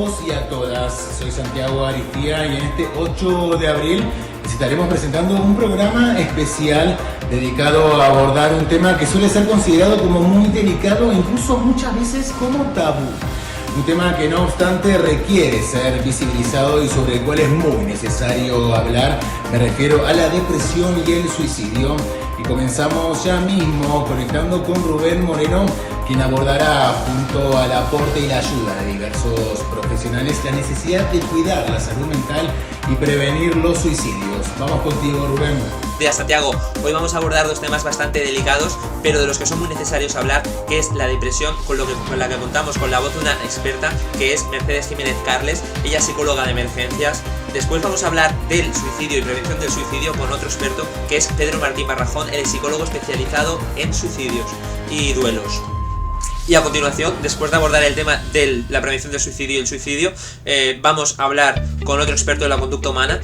todos y a todas. Soy Santiago Aristía y en este 8 de abril les estaremos presentando un programa especial dedicado a abordar un tema que suele ser considerado como muy delicado e incluso muchas veces como tabú. Un tema que no obstante requiere ser visibilizado y sobre el cual es muy necesario hablar. Me refiero a la depresión y el suicidio. Y comenzamos ya mismo conectando con Rubén Moreno, quien abordará junto al aporte y la ayuda de diversos profesionales la necesidad de cuidar la salud mental y prevenir los suicidios. Vamos contigo, Rubén. Días, Santiago. Hoy vamos a abordar dos temas bastante delicados, pero de los que son muy necesarios hablar, que es la depresión, con la que contamos con la voz de una experta, que es Mercedes Jiménez Carles. Ella es psicóloga de emergencias. Después vamos a hablar del suicidio y prevención del suicidio con otro experto, que es Pedro Martín Barrajón, el psicólogo especializado en suicidios y duelos. Y a continuación, después de abordar el tema de la prevención del suicidio y el suicidio, vamos a hablar con otro experto de la conducta humana.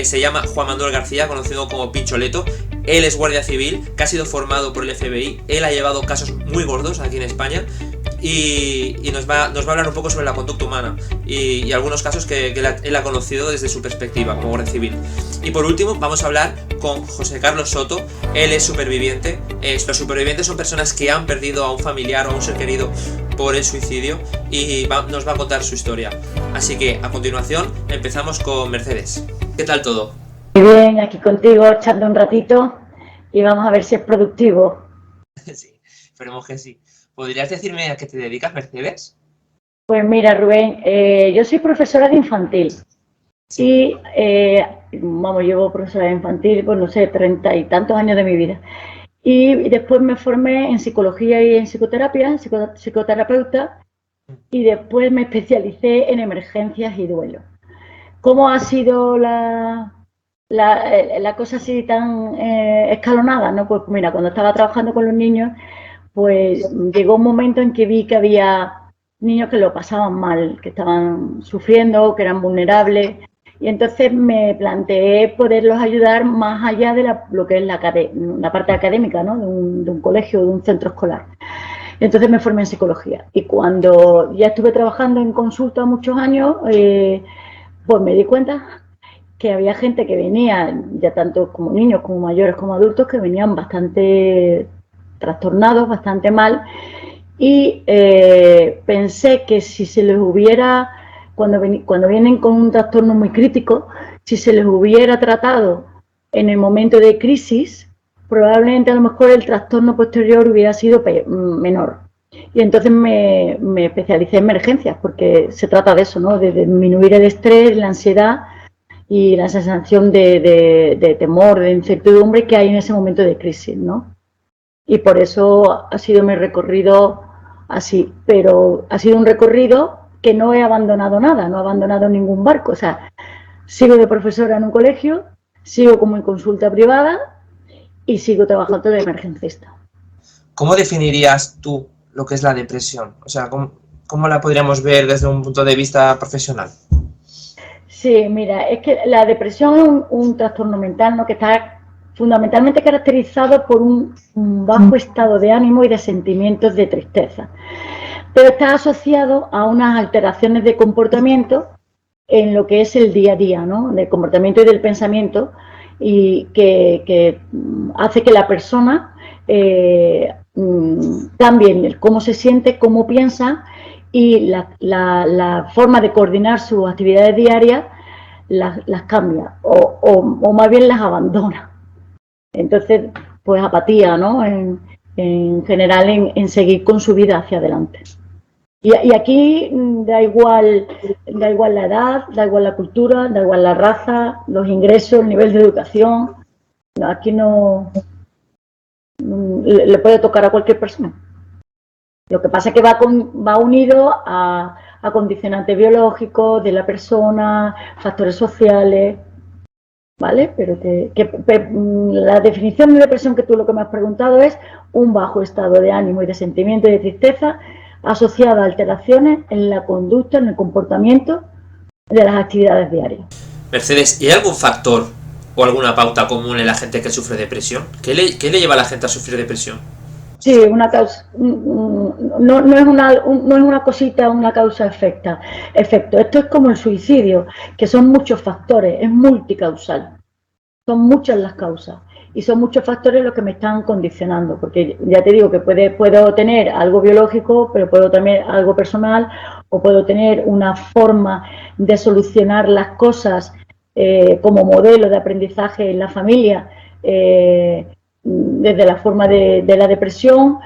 Se llama Juan Manuel García, conocido como Pincholeto. Él es guardia civil, que ha sido formado por el FBI. Él ha llevado casos muy gordos aquí en España y nos va a hablar un poco sobre la conducta humana y algunos casos que él ha conocido desde su perspectiva como guardia civil. Y por último vamos a hablar con José Carlos Soto. Él es superviviente. Los supervivientes son personas que han perdido a un familiar o a un ser querido por el suicidio y nos va a contar su historia. Así que a continuación empezamos con Mercedes. ¿Qué tal todo? Muy bien, aquí contigo echando un ratito y vamos a ver si es productivo. Sí, esperemos que sí. ¿Podrías decirme a qué te dedicas, Mercedes? Pues mira, Rubén, yo soy profesora de infantil y llevo profesora de infantil, pues no sé, 30 y tantos años de mi vida. Y después me formé en psicología y en psicoterapia, psicoterapeuta, y después me especialicé en emergencias y duelo. ¿Cómo ha sido la cosa así tan escalonada, ¿no? Pues mira, cuando estaba trabajando con los niños, pues llegó un momento en que vi que había niños que lo pasaban mal, que estaban sufriendo, que eran vulnerables, y entonces me planteé poderlos ayudar más allá de lo que es la parte académica, ¿no? de un colegio, de un centro escolar. Entonces me formé en psicología, y cuando ya estuve trabajando en consulta muchos años, pues me di cuenta que había gente que venía, ya tanto como niños, como mayores, como adultos, que venían bastante trastornados, bastante mal, y pensé que si se les hubiera, cuando vienen con un trastorno muy crítico, si se les hubiera tratado en el momento de crisis, probablemente a lo mejor el trastorno posterior hubiera sido menor. Y entonces me especialicé en emergencias, porque se trata de eso, ¿no? De disminuir el estrés, la ansiedad y la sensación de temor, de incertidumbre que hay en ese momento de crisis, ¿no? Y por eso ha sido mi recorrido así, pero ha sido un recorrido que no he abandonado nada, no he abandonado ningún barco. O sea, sigo de profesora en un colegio, sigo como en consulta privada y sigo trabajando de emergencista. ¿Cómo definirías tú lo que es la depresión? O sea, ¿cómo la podríamos ver desde un punto de vista profesional? Sí, mira, es que la depresión es un trastorno mental, ¿no? Que está fundamentalmente caracterizado por un bajo estado de ánimo y de sentimientos de tristeza, pero está asociado a unas alteraciones de comportamiento en lo que es el día a día, ¿no? Del comportamiento y del pensamiento, y que hace que la persona cambie cómo se siente, cómo piensa, y la forma de coordinar sus actividades diarias las cambia o más bien las abandona. Entonces, pues apatía, ¿no? En general, en seguir con su vida hacia adelante. Y aquí da igual la edad, da igual la cultura, da igual la raza, los ingresos, el nivel de educación. Aquí no le puede tocar a cualquier persona. Lo que pasa es que va unido a condicionantes biológicos de la persona, factores sociales, ¿vale? Pero la definición de depresión que tú lo que me has preguntado es un bajo estado de ánimo y de sentimiento y de tristeza asociado a alteraciones en la conducta, en el comportamiento de las actividades diarias. Mercedes, ¿y hay algún factor o alguna pauta común en la gente que sufre depresión? ¿Qué le lleva a la gente a sufrir depresión? Sí, una causa, no es una cosita, una causa-efecto. Esto es como el suicidio, que son muchos factores, es multicausal. Son muchas las causas y son muchos factores los que me están condicionando, porque ya te digo que puedo tener algo biológico, pero puedo tener algo personal, o puedo tener una forma de solucionar las cosas como modelo de aprendizaje en la familia, desde la forma de la depresión.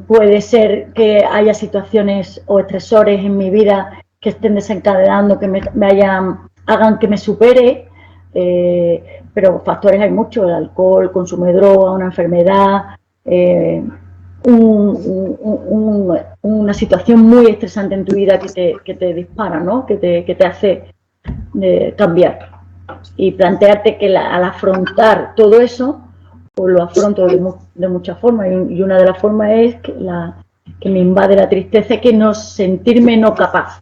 Puede ser que haya situaciones o estresores en mi vida que estén desencadenando, que hagan que me supere, pero factores hay muchos: el alcohol, el consumo de droga, una enfermedad, una situación muy estresante en tu vida que te dispara, ¿no? que te hace cambiar. Y plantearte que al afrontar todo eso, pues lo afronto de muchas formas, y una de las formas es que me invade la tristeza y que no sentirme no capaz.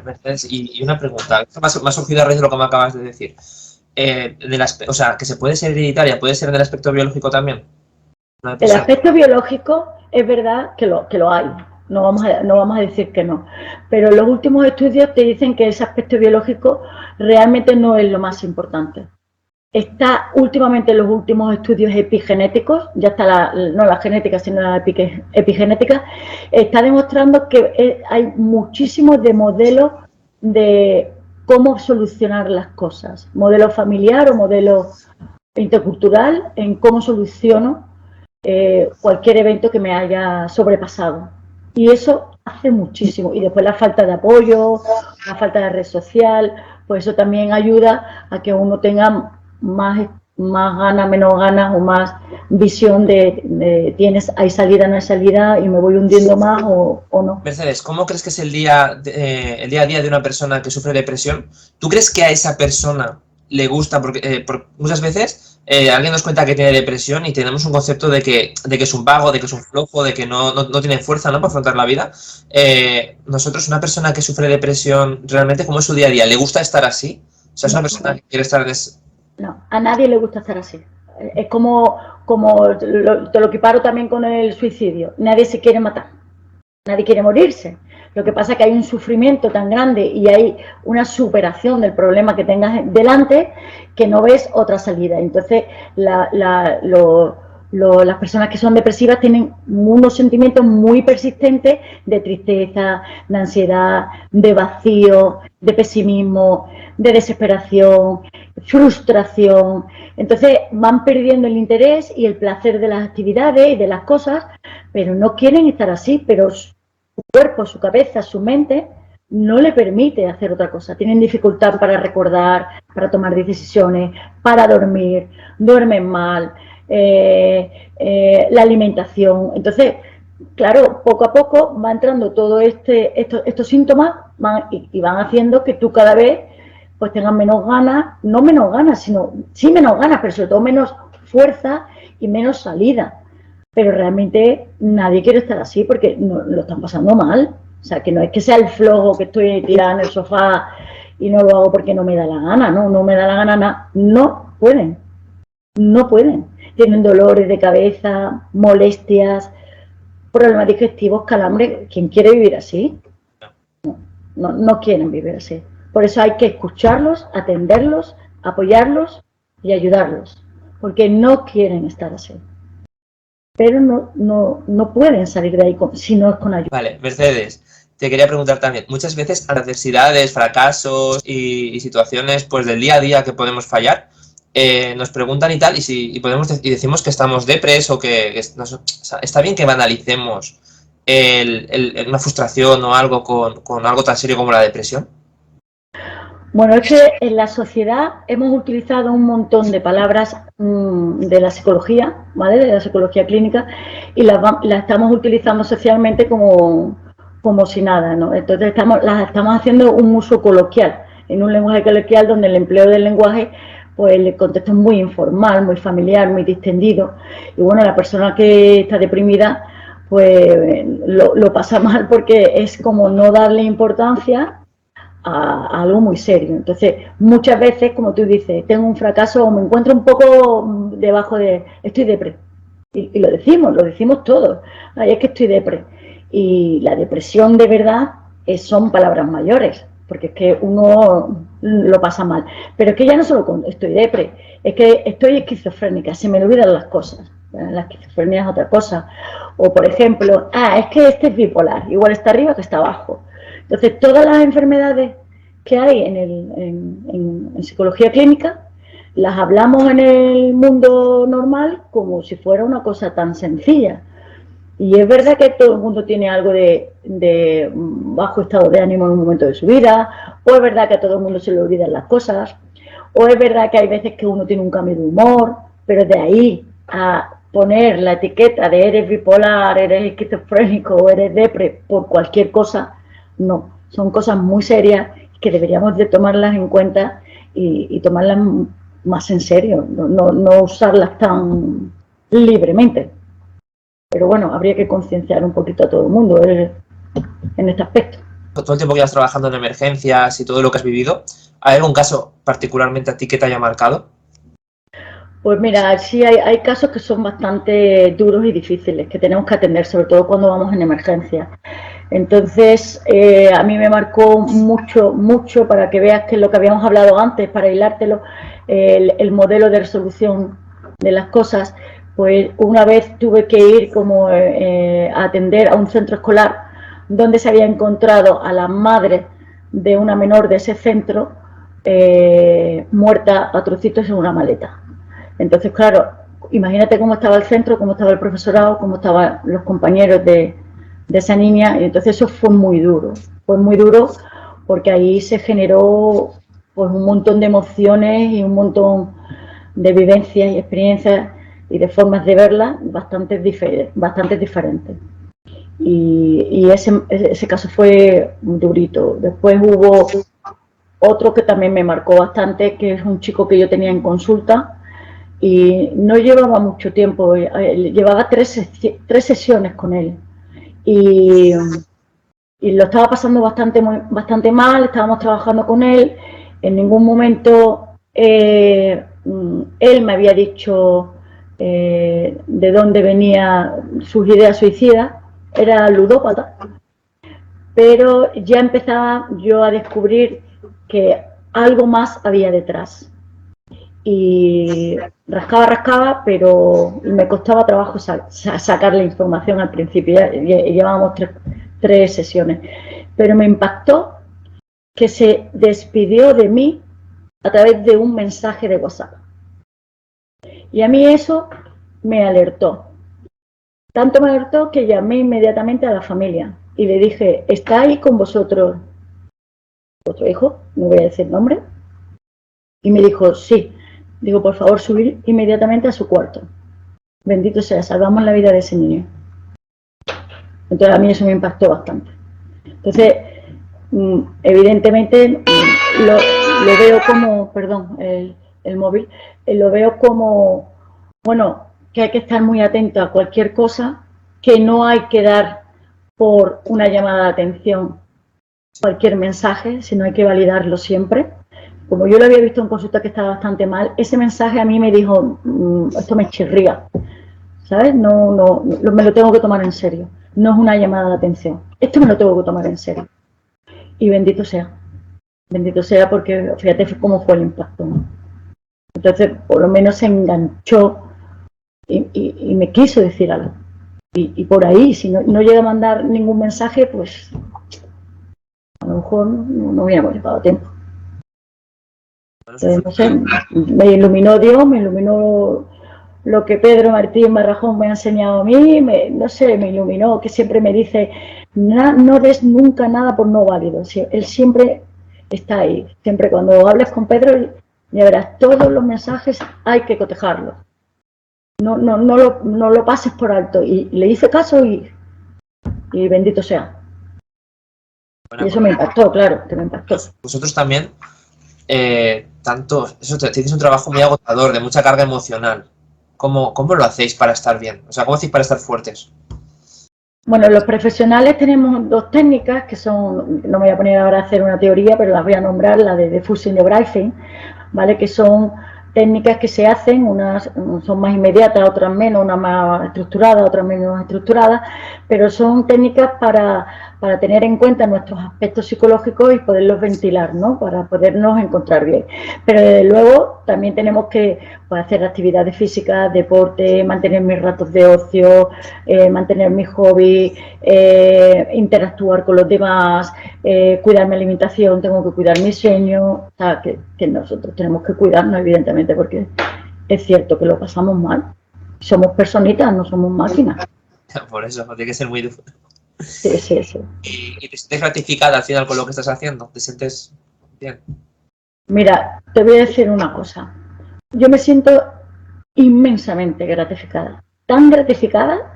Mercedes, y una pregunta, esto me ha surgido a raíz de lo que me acabas de decir. O sea, que se puede ser hereditaria, puede ser del aspecto biológico también. El aspecto biológico es verdad que lo hay, no vamos a decir que no, pero los últimos estudios te dicen que ese aspecto biológico realmente no es lo más importante. Está últimamente en los últimos estudios epigenéticos, ya está no la genética, sino la epigenética, está demostrando que hay muchísimos de modelos de cómo solucionar las cosas, modelo familiar o modelo intercultural, en cómo soluciono cualquier evento que me haya sobrepasado. Y eso hace muchísimo. Y después la falta de apoyo, la falta de red social, pues eso también ayuda a que uno tenga más ganas, menos ganas, o más visión hay salida, no hay salida, y me voy hundiendo más o no. Mercedes, ¿cómo crees que es el día a día de una persona que sufre depresión? ¿Tú crees que a esa persona le gusta? Porque muchas veces alguien nos cuenta que tiene depresión y tenemos un concepto de que es un vago, de que es un flojo, de que no tiene fuerza, ¿no?, para afrontar la vida. Nosotros, una persona que sufre depresión, realmente, ¿cómo es su día a día? ¿Le gusta estar así? O sea, es una persona que quiere estar en ese... No, a nadie le gusta estar así. Es como te lo equiparo también con el suicidio. Nadie se quiere matar, nadie quiere morirse. Lo que pasa es que hay un sufrimiento tan grande y hay una superación del problema que tengas delante que no ves otra salida. Entonces, las personas que son depresivas tienen unos sentimientos muy persistentes de tristeza, de ansiedad, de vacío, de pesimismo, de desesperación, frustración. Entonces van perdiendo el interés y el placer de las actividades y de las cosas, pero no quieren estar así, pero su cuerpo, su cabeza, su mente no le permite hacer otra cosa. Tienen dificultad para recordar, para tomar decisiones, para dormir, duermen mal, la alimentación. Entonces, claro, poco a poco va entrando todo estos síntomas y van haciendo que tú cada vez pues tengas menos ganas, no menos ganas, sino sí menos ganas, pero sobre todo menos fuerza y menos salida. Pero realmente nadie quiere estar así porque lo están pasando mal. O sea, que no es que sea el flojo que estoy tirada en el sofá y no lo hago porque no me da la gana, no me da la gana, no pueden. Tienen dolores de cabeza, molestias, problemas digestivos, calambres. ¿Quién quiere vivir así? No quieren vivir así. Por eso hay que escucharlos, atenderlos, apoyarlos y ayudarlos, porque no quieren estar así. Pero no pueden salir de ahí si no es con ayuda. Vale, Mercedes, te quería preguntar también, muchas veces adversidades, fracasos y situaciones pues del día a día que podemos fallar, nos preguntan y tal, y decimos que estamos depres o que o sea, está bien que banalicemos una frustración o algo con algo tan serio como la depresión. Bueno, es que en la sociedad hemos utilizado un montón de palabras de la psicología, ¿vale? De la psicología clínica, y las estamos utilizando socialmente como si nada, ¿no? Entonces las estamos haciendo un uso coloquial, en un lenguaje coloquial donde el empleo del lenguaje, pues el contexto es muy informal, muy familiar, muy distendido. Y bueno, la persona que está deprimida, pues lo pasa mal porque es como no darle importancia a algo muy serio. Entonces, muchas veces, como tú dices, tengo un fracaso o me encuentro un poco debajo de... estoy depre. Y lo decimos todos. Ay, es que estoy depre. Y la depresión de verdad son palabras mayores, porque es que uno lo pasa mal. Pero es que ya no solo cuando estoy depre, es que estoy esquizofrénica, se me olvidan las cosas. La esquizofrenia es otra cosa. O por ejemplo, es que este es bipolar, igual está arriba que está abajo. Entonces, todas las enfermedades que hay en psicología clínica las hablamos en el mundo normal como si fuera una cosa tan sencilla. Y es verdad que todo el mundo tiene algo de bajo estado de ánimo en un momento de su vida, o es verdad que a todo el mundo se le olvidan las cosas, o es verdad que hay veces que uno tiene un cambio de humor, pero de ahí a poner la etiqueta de eres bipolar, eres esquizofrénico o eres depre por cualquier cosa, no. Son cosas muy serias que deberíamos de tomarlas en cuenta y tomarlas más en serio, no usarlas tan libremente. Pero bueno, habría que concienciar un poquito a todo el mundo en este aspecto. Todo el tiempo que llevas trabajando en emergencias y todo lo que has vivido, ¿hay algún caso particularmente a ti que te haya marcado? Pues mira, sí hay casos que son bastante duros y difíciles, que tenemos que atender, sobre todo cuando vamos en emergencia. Entonces, a mí me marcó mucho, para que veas que lo que habíamos hablado antes, para hilártelo, el modelo de resolución de las cosas. Pues una vez tuve que ir como a atender a un centro escolar donde se había encontrado a la madre de una menor de ese centro muerta a trocitos en una maleta. Entonces, claro, imagínate cómo estaba el centro, cómo estaba el profesorado, cómo estaban los compañeros de esa niña, y entonces eso fue muy duro porque ahí se generó pues un montón de emociones y un montón de vivencias y experiencias y de formas de verla bastante diferentes. Y ese caso fue durito. Después hubo otro que también me marcó bastante, que es un chico que yo tenía en consulta y no llevaba mucho tiempo, llevaba tres sesiones con él y lo estaba pasando bastante mal, estábamos trabajando con él, en ningún momento él me había dicho de dónde venían sus ideas suicidas, era ludópata, pero ya empezaba yo a descubrir que algo más había detrás. Y rascaba, pero me costaba trabajo sacar la información al principio, ya llevábamos tres sesiones, pero me impactó que se despidió de mí a través de un mensaje de WhatsApp. Y a mí eso me alertó. Tanto me alertó que llamé inmediatamente a la familia y le dije, ¿está ahí con vosotros vuestro hijo? No voy a decir nombre. Y me dijo, sí. Digo, por favor, subir inmediatamente a su cuarto. Bendito sea, salvamos la vida de ese niño. Entonces a mí eso me impactó bastante. Entonces, evidentemente, lo veo como, perdón, el móvil, lo veo como, bueno, que hay que estar muy atento a cualquier cosa, que no hay que dar por una llamada de atención cualquier mensaje, sino hay que validarlo siempre. Como yo lo había visto en consulta que estaba bastante mal, ese mensaje a mí me dijo, esto me chirría, ¿sabes? No, me lo tengo que tomar en serio. No es una llamada de atención. Esto me lo tengo que tomar en serio. Y bendito sea porque fíjate cómo fue el impacto, ¿no? Entonces, por lo menos se enganchó y me quiso decir algo. Y por ahí, si no llega a mandar ningún mensaje, pues a lo mejor no hubiéramos llevado tiempo. Entonces, no sé, me iluminó Dios, me iluminó lo que Pedro Martín Barrajón me ha enseñado a mí, me iluminó, que siempre me dice, no des nunca nada por no válido. Él siempre está ahí, siempre cuando hables con Pedro, ya verás, todos los mensajes hay que cotejarlos. No lo pases por alto. Y le hice caso y bendito sea. Y eso me impactó, claro, que me impactó. Vosotros también, tienes un trabajo muy agotador, de mucha carga emocional. ¿Cómo lo hacéis para estar bien? O sea, ¿cómo hacéis para estar fuertes? Bueno, los profesionales tenemos dos técnicas que son, no me voy a poner ahora a hacer una teoría, pero las voy a nombrar, la de Diffusing Debriefing, ¿vale? Que son técnicas que se hacen, unas son más inmediatas, otras menos, unas más estructuradas, otras menos estructuradas, pero son técnicas para tener en cuenta nuestros aspectos psicológicos y poderlos ventilar, ¿no? Para podernos encontrar bien. Pero desde luego también tenemos que pues, hacer actividades físicas, deporte, mantener mis ratos de ocio, mantener mis hobbies, interactuar con los demás, cuidar mi alimentación, tengo que cuidar mi sueño, o sea, que nosotros tenemos que cuidarnos evidentemente porque es cierto que lo pasamos mal. Somos personitas, no somos máquinas. Por eso, tiene que ser muy duro. Sí, sí, sí. ¿Y te sientes gratificada al final con lo que estás haciendo? ¿Te sientes bien? Mira, te voy a decir una cosa. Yo me siento inmensamente gratificada. Tan gratificada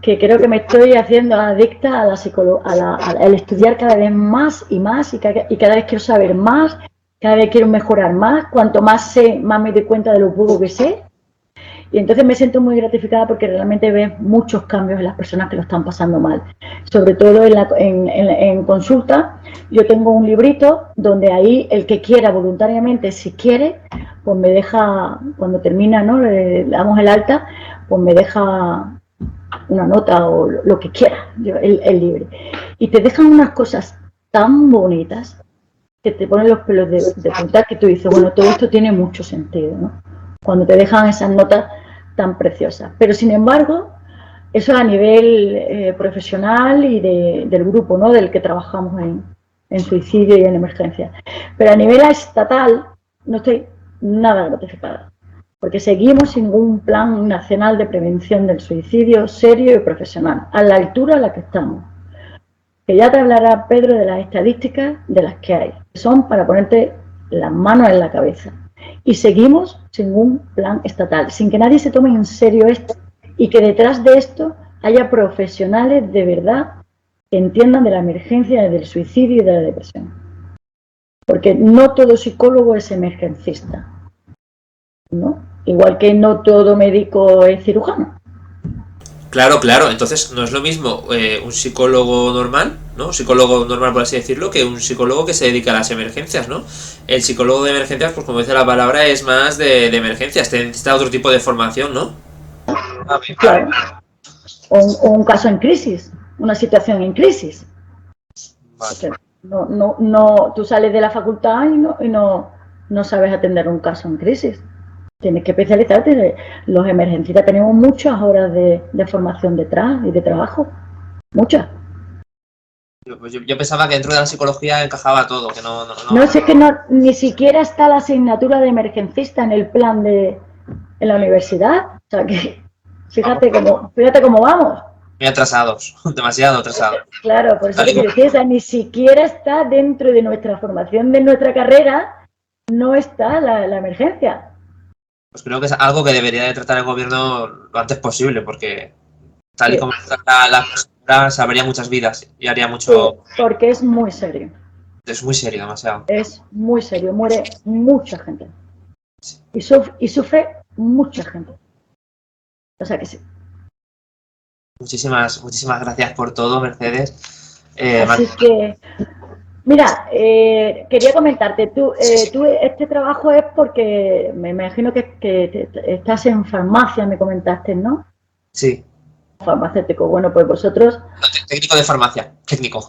que creo que me estoy haciendo adicta a la al estudiar cada vez más y más y cada vez quiero saber más, cada vez quiero mejorar más. Cuanto más sé, más me doy cuenta de lo poco que sé. Y entonces me siento muy gratificada porque realmente ves muchos cambios en las personas que lo están pasando mal. Sobre todo en consulta, yo tengo un librito donde ahí el que quiera voluntariamente, si quiere, pues me deja, cuando termina, ¿no? Le damos el alta, pues me deja una nota o lo que quiera, el libre. Y te dejan unas cosas tan bonitas que te ponen los pelos de punta que tú dices, bueno, todo esto tiene mucho sentido, ¿no? Cuando te dejan esas notas tan preciosas. Pero sin embargo, eso a nivel profesional y del grupo, ¿no? Del que trabajamos en suicidio y en emergencia. Pero a nivel estatal no estoy nada gratificada, porque seguimos sin un plan nacional de prevención del suicidio serio y profesional, a la altura a la que estamos. Que ya te hablará Pedro de las estadísticas de las que hay, que son para ponerte las manos en la cabeza. Y seguimos sin un plan estatal, sin que nadie se tome en serio esto y que detrás de esto haya profesionales de verdad que entiendan de la emergencia del suicidio y de la depresión. Porque no todo psicólogo es emergencista, ¿no? Igual que no todo médico es cirujano. Claro, claro. Entonces no es lo mismo un psicólogo normal, ¿no? Un psicólogo normal, por así decirlo, que un psicólogo que se dedica a las emergencias, ¿no? El psicólogo de emergencias, pues como dice la palabra, es más de emergencias. Necesita otro tipo de formación, ¿no? Claro. O un caso en crisis, una situación en crisis. Vale. No, tú sales de la facultad y no sabes atender un caso en crisis. Tienes que especializarte. Los emergencistas tenemos muchas horas de formación detrás y de trabajo. Muchas. Yo pensaba que dentro de la psicología encajaba todo, que no. No, es que ni siquiera está la asignatura de emergencista en el plan en la universidad. O sea que fíjate cómo vamos. Muy atrasados, demasiado atrasados. Claro, por eso te quiero decir, ni siquiera está dentro de nuestra formación, de nuestra carrera, no está la emergencia. Pues creo que es algo que debería de tratar el gobierno lo antes posible, porque tal y como está la cosa, salvaría muchas vidas y haría mucho... Sí, porque es muy serio. Es muy serio, demasiado. Es muy serio, muere mucha gente. Sí. Y sufre mucha gente. O sea que sí. Muchísimas gracias por todo, Mercedes. Así que... Mira, quería comentarte, tú este trabajo es porque me imagino que estás en farmacia, me comentaste, ¿no? Sí. Farmacéutico, bueno, pues vosotros... Técnico de farmacia, técnico.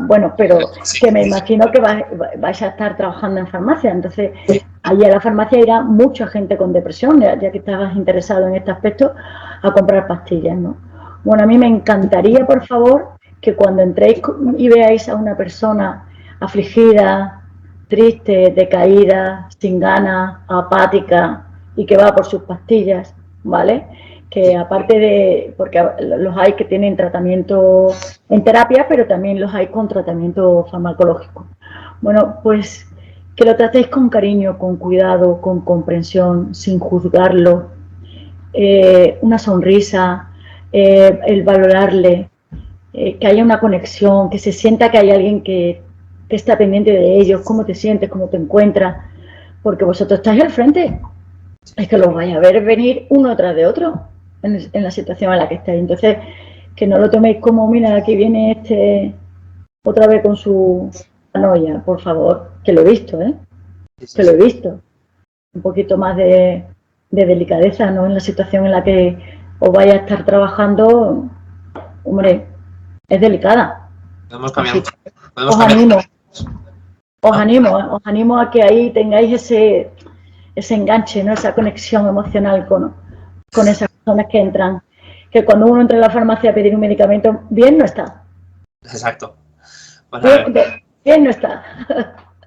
Bueno, pero sí, que me imagino que vais a estar trabajando en farmacia, entonces allí a la farmacia irá mucha gente con depresión, ya que estabas interesado en este aspecto, a comprar pastillas, ¿no? Bueno, a mí me encantaría, por favor, que cuando entréis y veáis a una persona afligida, triste, decaída, sin ganas, apática y que va por sus pastillas, ¿vale? Que aparte de, porque los hay que tienen tratamiento en terapia, pero también los hay con tratamiento farmacológico. Bueno, pues que lo tratéis con cariño, con cuidado, con comprensión, sin juzgarlo, una sonrisa, el valorarle, que haya una conexión, que se sienta que hay alguien que está pendiente de ellos, cómo te sientes, cómo te encuentras, porque vosotros estáis al frente, es que los vais a ver venir uno tras de otro en la situación en la que estáis. Entonces, que no lo toméis como, mira, aquí viene otra vez con su paranoia, por favor, que lo he visto, que lo he visto. un poquito más de delicadeza, ¿no? En la situación en la que os vais a estar trabajando, hombre, es delicada. Podemos cambiar. Así que Podemos os cambiar. animo, ¿No? os animo a que ahí tengáis ese enganche, ¿no? Esa conexión emocional con esas personas que entran, que cuando uno entra en la farmacia a pedir un medicamento, bien no está. Exacto. Pues a ver. Bien no está.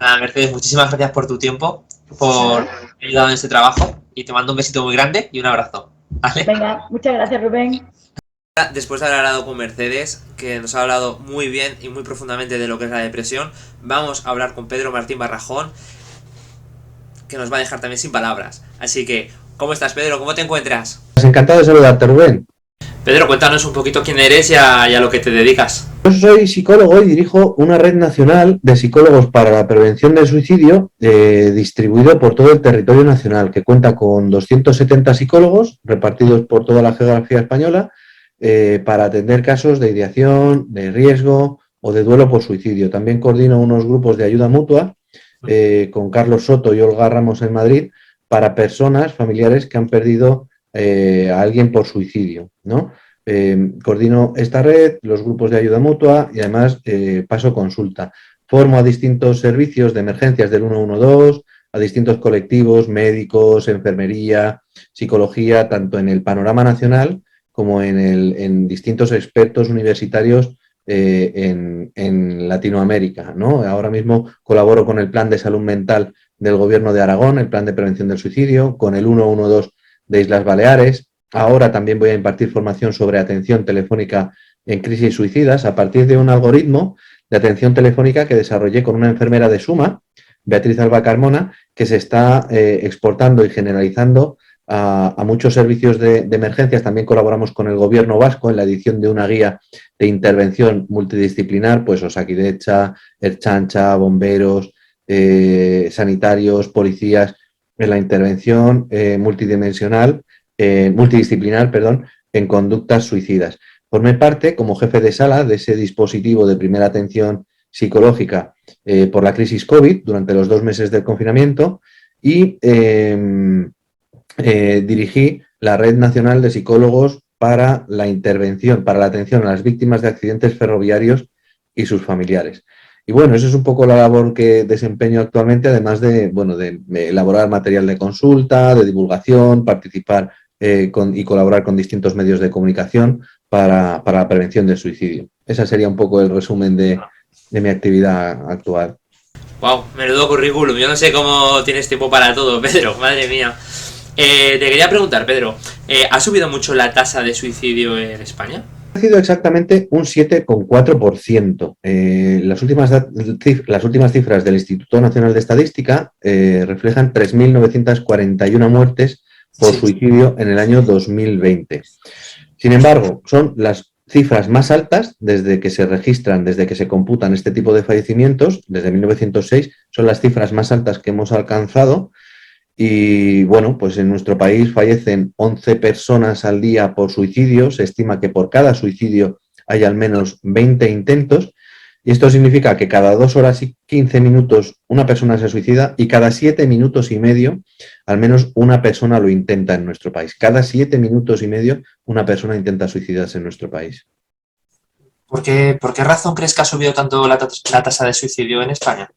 Nada, Mercedes, muchísimas gracias por tu tiempo, por haber ayudado en este trabajo y te mando un besito muy grande y un abrazo. ¿Vale? Venga, muchas gracias, Rubén. Después de haber hablado con Mercedes, que nos ha hablado muy bien y muy profundamente de lo que es la depresión, vamos a hablar con Pedro Martín Barrajón, que nos va a dejar también sin palabras. Así que, ¿cómo estás, Pedro? ¿Cómo te encuentras? Encantado de saludarte, Rubén. Pedro, cuéntanos un poquito quién eres y a lo que te dedicas. Yo soy psicólogo y dirijo una red nacional de psicólogos para la prevención del suicidio distribuido por todo el territorio nacional, que cuenta con 270 psicólogos repartidos por toda la geografía española para atender casos de ideación, de riesgo o de duelo por suicidio. También coordino unos grupos de ayuda mutua con Carlos Soto y Olga Ramos en Madrid para personas, familiares que han perdido a alguien por suicidio, ¿no? Coordino esta red, los grupos de ayuda mutua y además paso consulta. Formo a distintos servicios de emergencias del 112, a distintos colectivos, médicos, enfermería, psicología, tanto en el panorama nacional como en distintos expertos universitarios en Latinoamérica, ¿no? Ahora mismo colaboro con el Plan de Salud Mental del Gobierno de Aragón, el Plan de Prevención del Suicidio, con el 112 de Islas Baleares. Ahora también voy a impartir formación sobre atención telefónica en crisis suicidas a partir de un algoritmo de atención telefónica que desarrollé con una enfermera de Suma, Beatriz Alba Carmona, que se está exportando y generalizando a muchos servicios de emergencias. También colaboramos con el Gobierno vasco en la edición de una guía de intervención multidisciplinar, pues Osakidetza, Ertzaintza, bomberos, sanitarios, policías, en la intervención multidisciplinar, en conductas suicidas. Formé parte como jefe de sala de ese dispositivo de primera atención psicológica por la crisis COVID durante los 2 meses del confinamiento y dirigí la Red Nacional de Psicólogos para la intervención, para la atención a las víctimas de accidentes ferroviarios y sus familiares. Y bueno, eso es un poco la labor que desempeño actualmente, además de elaborar material de consulta, de divulgación, participar y colaborar con distintos medios de comunicación para la prevención del suicidio. Ese sería un poco el resumen de mi actividad actual. Wow, menudo currículum. Yo no sé cómo tienes tiempo para todo, Pedro. Madre mía. Te quería preguntar, Pedro, ¿ha subido mucho la tasa de suicidio en España? Ha sido exactamente un 7,4%. Las últimas cifras del Instituto Nacional de Estadística reflejan 3.941 muertes por suicidio en el año 2020. Sin embargo, son las cifras más altas desde que se computan este tipo de fallecimientos, desde 1906, son las cifras más altas que hemos alcanzado. Y bueno, pues en nuestro país fallecen 11 personas al día por suicidio. Se estima que por cada suicidio hay al menos 20 intentos. Y esto significa que cada 2 horas y 15 minutos una persona se suicida y cada 7 minutos y medio al menos una persona lo intenta en nuestro país. Cada 7 minutos y medio una persona intenta suicidarse en nuestro país. ¿Por qué razón crees que ha subido tanto la tasa de suicidio en España?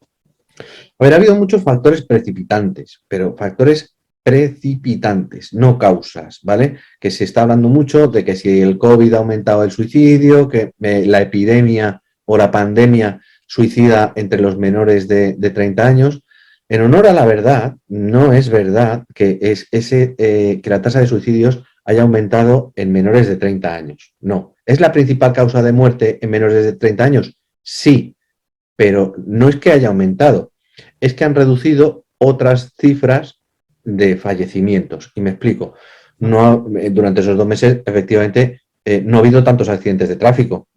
A ver, ha habido muchos factores precipitantes, pero factores precipitantes, no causas, ¿vale? Que se está hablando mucho de que si el COVID ha aumentado el suicidio, que la epidemia o la pandemia suicida entre los menores de 30 años. En honor a la verdad, no es verdad que la tasa de suicidios haya aumentado en menores de 30 años. No. ¿Es la principal causa de muerte en menores de 30 años? Sí, pero no es que haya aumentado, es que han reducido otras cifras de fallecimientos. Y me explico. Durante esos 2 meses, efectivamente, no ha habido tantos accidentes de tráfico,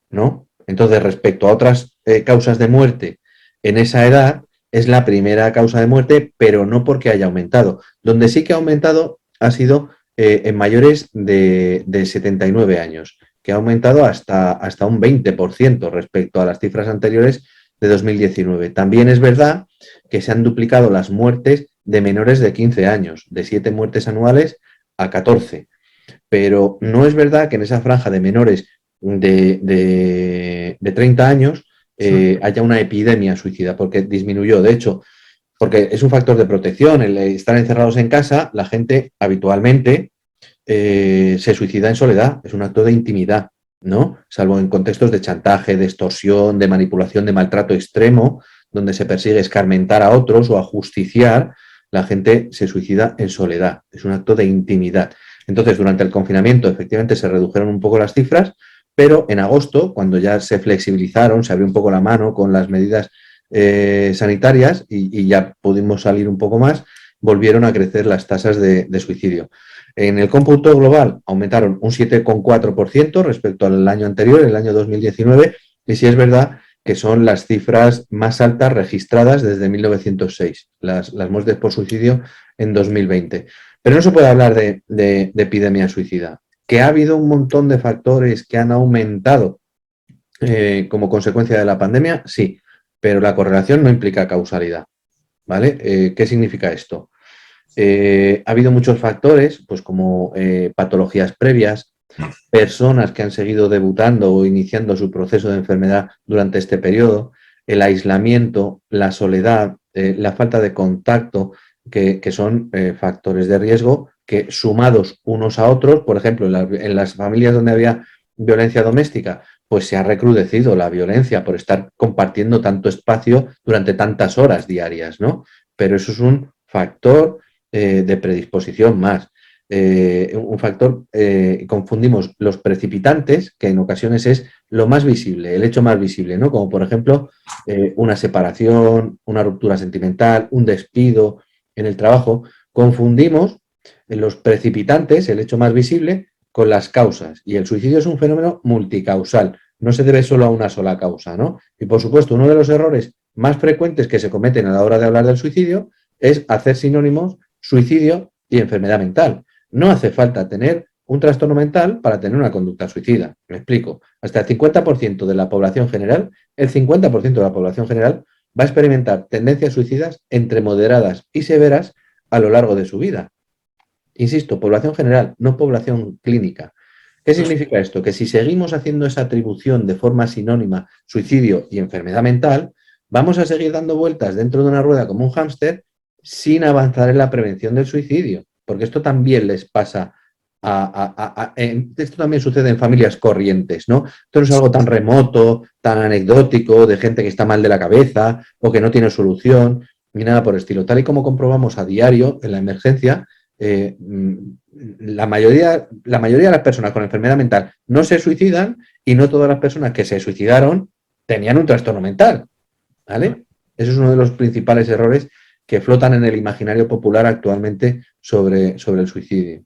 ¿no? Entonces, respecto a otras causas de muerte en esa edad, es la primera causa de muerte, pero no porque haya aumentado. Donde sí que ha aumentado ha sido en mayores de 79 años, que ha aumentado hasta un 20% respecto a las cifras anteriores de 2019. También es verdad que se han duplicado las muertes de menores de 15 años, de 7 muertes anuales a 14. Pero no es verdad que en esa franja de menores de 30 años haya una epidemia suicida, porque disminuyó. De hecho, porque es un factor de protección, el estar encerrados en casa, la gente habitualmente se suicida en soledad, es un acto de intimidad, ¿no? Salvo en contextos de chantaje, de extorsión, de manipulación, de maltrato extremo, donde se persigue escarmentar a otros o ajusticiar, la gente se suicida en soledad, es un acto de intimidad. Entonces, durante el confinamiento, efectivamente, se redujeron un poco las cifras, pero en agosto, cuando ya se flexibilizaron, se abrió un poco la mano con las medidas sanitarias y ya pudimos salir un poco más, volvieron a crecer las tasas de suicidio. En el cómputo global aumentaron un 7,4% respecto al año anterior, el año 2019, y sí es verdad que son las cifras más altas registradas desde 1906, las muertes por suicidio en 2020. Pero no se puede hablar de epidemia suicida. Que ha habido un montón de factores que han aumentado como consecuencia de la pandemia, sí, pero la correlación no implica causalidad, ¿vale? ¿Qué significa esto? Ha habido muchos factores, pues como patologías previas, personas que han seguido debutando o iniciando su proceso de enfermedad durante este periodo, el aislamiento, la soledad, la falta de contacto, que son factores de riesgo que sumados unos a otros, por ejemplo, en las familias donde había violencia doméstica, pues se ha recrudecido la violencia por estar compartiendo tanto espacio durante tantas horas diarias, ¿no? Pero eso es un factor de predisposición más. Un factor, confundimos los precipitantes, que en ocasiones es lo más visible, el hecho más visible, ¿no? Como por ejemplo una separación, una ruptura sentimental, un despido en el trabajo. Confundimos los precipitantes, el hecho más visible, con las causas. Y el suicidio es un fenómeno multicausal, no se debe solo a una sola causa, ¿no? Y por supuesto, uno de los errores más frecuentes que se cometen a la hora de hablar del suicidio es hacer sinónimos suicidio y enfermedad mental. No hace falta tener un trastorno mental para tener una conducta suicida. Me explico. Hasta el 50% de la población general, el 50% de la población general va a experimentar tendencias suicidas entre moderadas y severas a lo largo de su vida. Insisto, población general, no población clínica. ¿Qué significa esto? Que si seguimos haciendo esa atribución de forma sinónima suicidio y enfermedad mental, vamos a seguir dando vueltas dentro de una rueda como un hámster sin avanzar en la prevención del suicidio, porque esto también les pasa esto también sucede en familias corrientes, ¿no? Esto no es algo tan remoto, tan anecdótico, de gente que está mal de la cabeza o que no tiene solución, ni nada por el estilo. Tal y como comprobamos a diario en la emergencia, la mayoría de las personas con enfermedad mental no se suicidan y no todas las personas que se suicidaron tenían un trastorno mental, ¿vale? Eso es uno de los principales errores que flotan en el imaginario popular actualmente sobre el suicidio.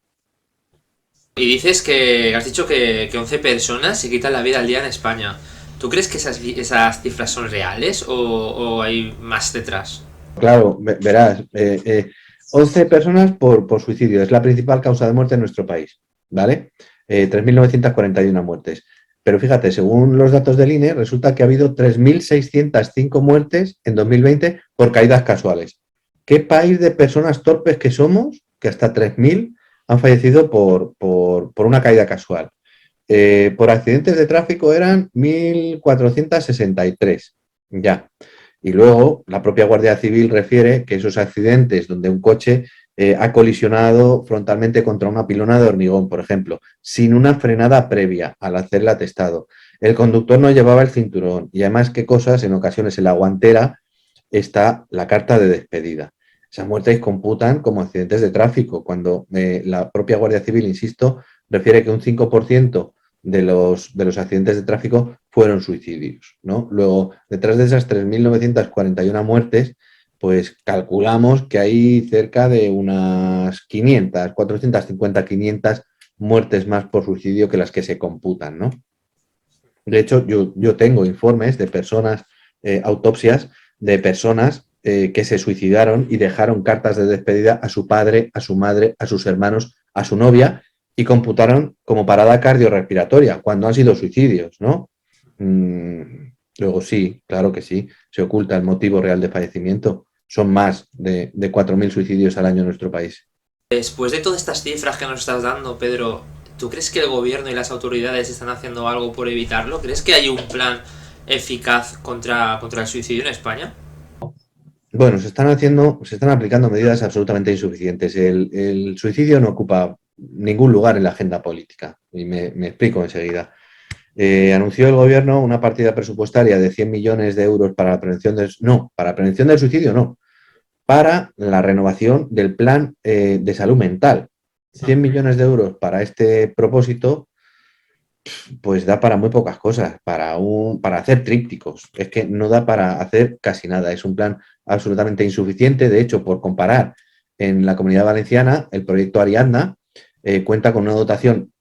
Y dices que has dicho que 11 personas se quitan la vida al día en España. ¿Tú crees que esas cifras son reales o hay más detrás? Claro, verás, 11 personas por suicidio es la principal causa de muerte en nuestro país, ¿vale? 3.941 muertes. Pero fíjate, según los datos del INE, resulta que ha habido 3.605 muertes en 2020 por caídas casuales. ¿Qué país de personas torpes que somos que hasta 3.000 han fallecido por una caída casual? Por accidentes de tráfico eran 1.463, ya. Y luego la propia Guardia Civil refiere que esos accidentes donde un coche ha colisionado frontalmente contra una pilona de hormigón, por ejemplo, sin una frenada previa al hacer el atestado. El conductor no llevaba el cinturón y además, ¿qué cosas? En ocasiones en la guantera está la carta de despedida. Esas muertes computan como accidentes de tráfico, cuando la propia Guardia Civil, insisto, refiere que un 5% de los accidentes de tráfico fueron suicidios, ¿no? Luego, detrás de esas 3.941 muertes, pues calculamos que hay cerca de unas 500, 450, 500 muertes más por suicidio que las que se computan, ¿no? De hecho, yo tengo informes de personas, autopsias de personas que se suicidaron y dejaron cartas de despedida a su padre, a su madre, a sus hermanos, a su novia, y computaron como parada cardiorrespiratoria cuando han sido suicidios, ¿no? Luego sí, claro que sí, se oculta el motivo real de fallecimiento, son más de 4.000 suicidios al año en nuestro país. Después de todas estas cifras que nos estás dando, Pedro, ¿tú crees que el gobierno y las autoridades están haciendo algo por evitarlo? ¿Crees que hay un plan eficaz contra el suicidio en España? Bueno, se están aplicando medidas absolutamente insuficientes. El suicidio no ocupa ningún lugar en la agenda política, y me explico enseguida. Anunció el gobierno una partida presupuestaria de 100 millones de euros para la prevención del suicidio no, para la renovación del plan de salud mental. 100 millones de euros para este propósito, pues da para muy pocas cosas, para hacer trípticos. Es que no da para hacer casi nada. Es un plan absolutamente insuficiente. De hecho, por comparar, en la Comunidad Valenciana, el proyecto Ariadna cuenta con una dotación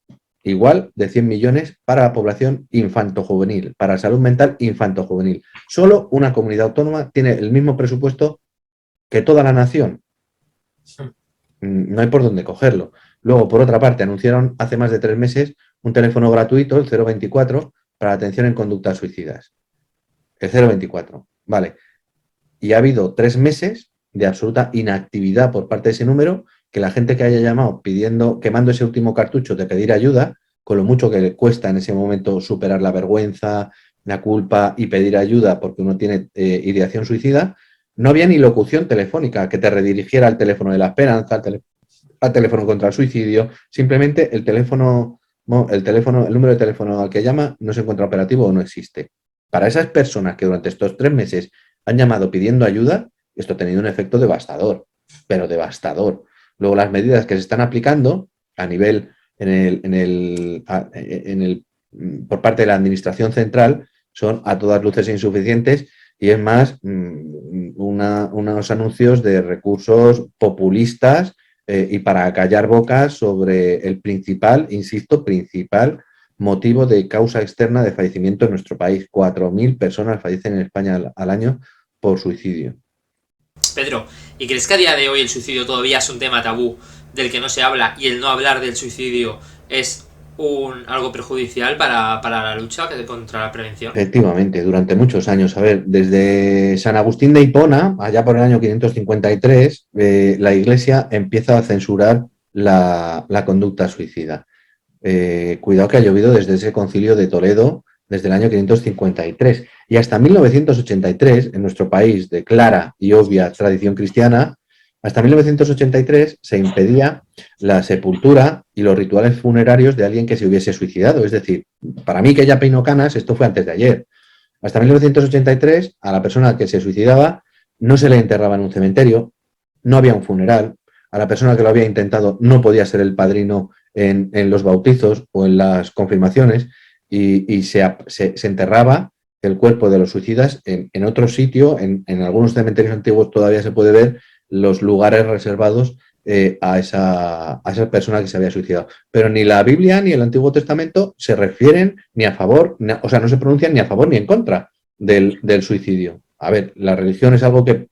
igual de 100 millones para la población infantojuvenil, para salud mental infantojuvenil. Solo una comunidad autónoma tiene el mismo presupuesto que toda la nación. No hay por dónde cogerlo. Luego, por otra parte, anunciaron hace más de 3 meses un teléfono gratuito, el 024, para la atención en conductas suicidas. El 024, vale. Y ha habido 3 meses de absoluta inactividad por parte de ese número, que la gente que haya llamado quemando ese último cartucho de pedir ayuda, con lo mucho que le cuesta en ese momento superar la vergüenza, la culpa y pedir ayuda porque uno tiene ideación suicida, no había ni locución telefónica que te redirigiera al teléfono de la esperanza, al teléfono contra el suicidio. Simplemente el número de teléfono al que llama no se encuentra operativo o no existe. Para esas personas que durante estos 3 meses han llamado pidiendo ayuda, esto ha tenido un efecto devastador, pero devastador. Luego, las medidas que se están aplicando a nivel por parte de la Administración central son a todas luces insuficientes, y es más unos anuncios de recursos populistas y para callar bocas sobre el principal motivo de causa externa de fallecimiento en nuestro país. 4.000 personas fallecen en España al año por suicidio. Pedro, ¿y crees que a día de hoy el suicidio todavía es un tema tabú del que no se habla, y el no hablar del suicidio es algo perjudicial para la lucha contra la prevención? Efectivamente, durante muchos años. A ver, desde San Agustín de Hipona, allá por el año 553, la Iglesia empieza a censurar la conducta suicida. Cuidado que ha llovido desde ese concilio de Toledo, desde el año 553. Y hasta 1983, en nuestro país de clara y obvia tradición cristiana, hasta 1983 se impedía la sepultura y los rituales funerarios de alguien que se hubiese suicidado. Es decir, para mí, que ya peino canas, esto fue antes de ayer. Hasta 1983, a la persona que se suicidaba no se le enterraba en un cementerio, no había un funeral, a la persona que lo había intentado no podía ser el padrino en los bautizos o en las confirmaciones, y se enterraba el cuerpo de los suicidas en otro sitio. En algunos cementerios antiguos todavía se puede ver los lugares reservados a esa persona que se había suicidado. Pero ni la Biblia ni el Antiguo Testamento se refieren ni a favor, o sea, no se pronuncian ni a favor ni en contra del suicidio. A ver, la religión es algo que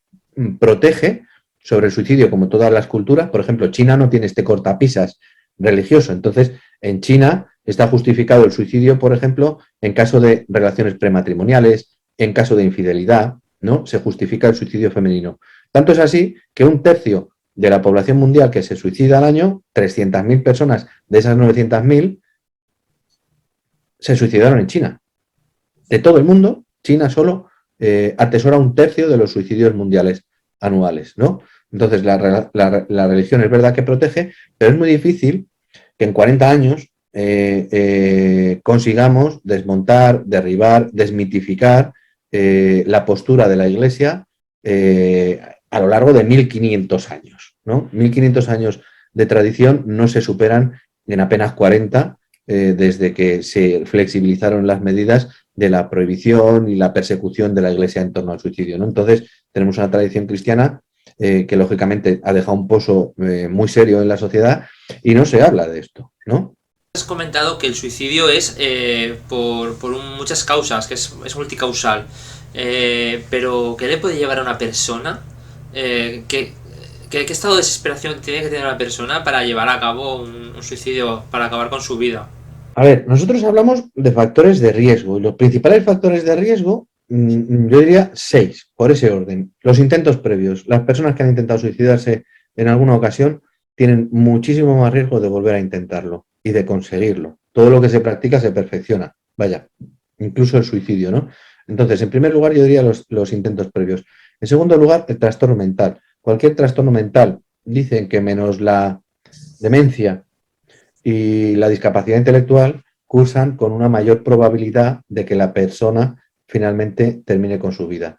protege sobre el suicidio, como todas las culturas. Por ejemplo, China no tiene este cortapisas religioso. Entonces, en China está justificado el suicidio, por ejemplo, en caso de relaciones prematrimoniales, en caso de infidelidad, ¿no? Se justifica el suicidio femenino. Tanto es así que 1/3 de la población mundial que se suicida al año, 300.000 personas de esas 900.000, se suicidaron en China. De todo el mundo, China solo atesora 1/3 de los suicidios mundiales anuales, ¿no? Entonces, la religión es verdad que protege, pero es muy difícil que en 40 años consigamos desmontar, derribar, desmitificar la postura de la Iglesia a lo largo de 1500 años, ¿no? 1500 años de tradición no se superan en apenas 40 desde que se flexibilizaron las medidas de la prohibición y la persecución de la Iglesia en torno al suicidio, ¿no? Entonces, tenemos una tradición cristiana que lógicamente ha dejado un pozo muy serio en la sociedad, y no se habla de esto, ¿no? Has comentado que el suicidio es por muchas causas, que es multicausal, pero ¿qué le puede llevar a una persona? ¿Qué estado de desesperación tiene que tener una persona para llevar a cabo un suicidio, para acabar con su vida? A ver, nosotros hablamos de factores de riesgo, y los principales factores de riesgo Yo diría 6, por ese orden. Los intentos previos. Las personas que han intentado suicidarse en alguna ocasión tienen muchísimo más riesgo de volver a intentarlo y de conseguirlo. Todo lo que se practica se perfecciona. Vaya, incluso el suicidio, ¿no? Entonces, en primer lugar, yo diría los intentos previos. En segundo lugar, el trastorno mental. Cualquier trastorno mental, dicen que menos la demencia y la discapacidad intelectual, cursan con una mayor probabilidad de que la persona finalmente termine con su vida.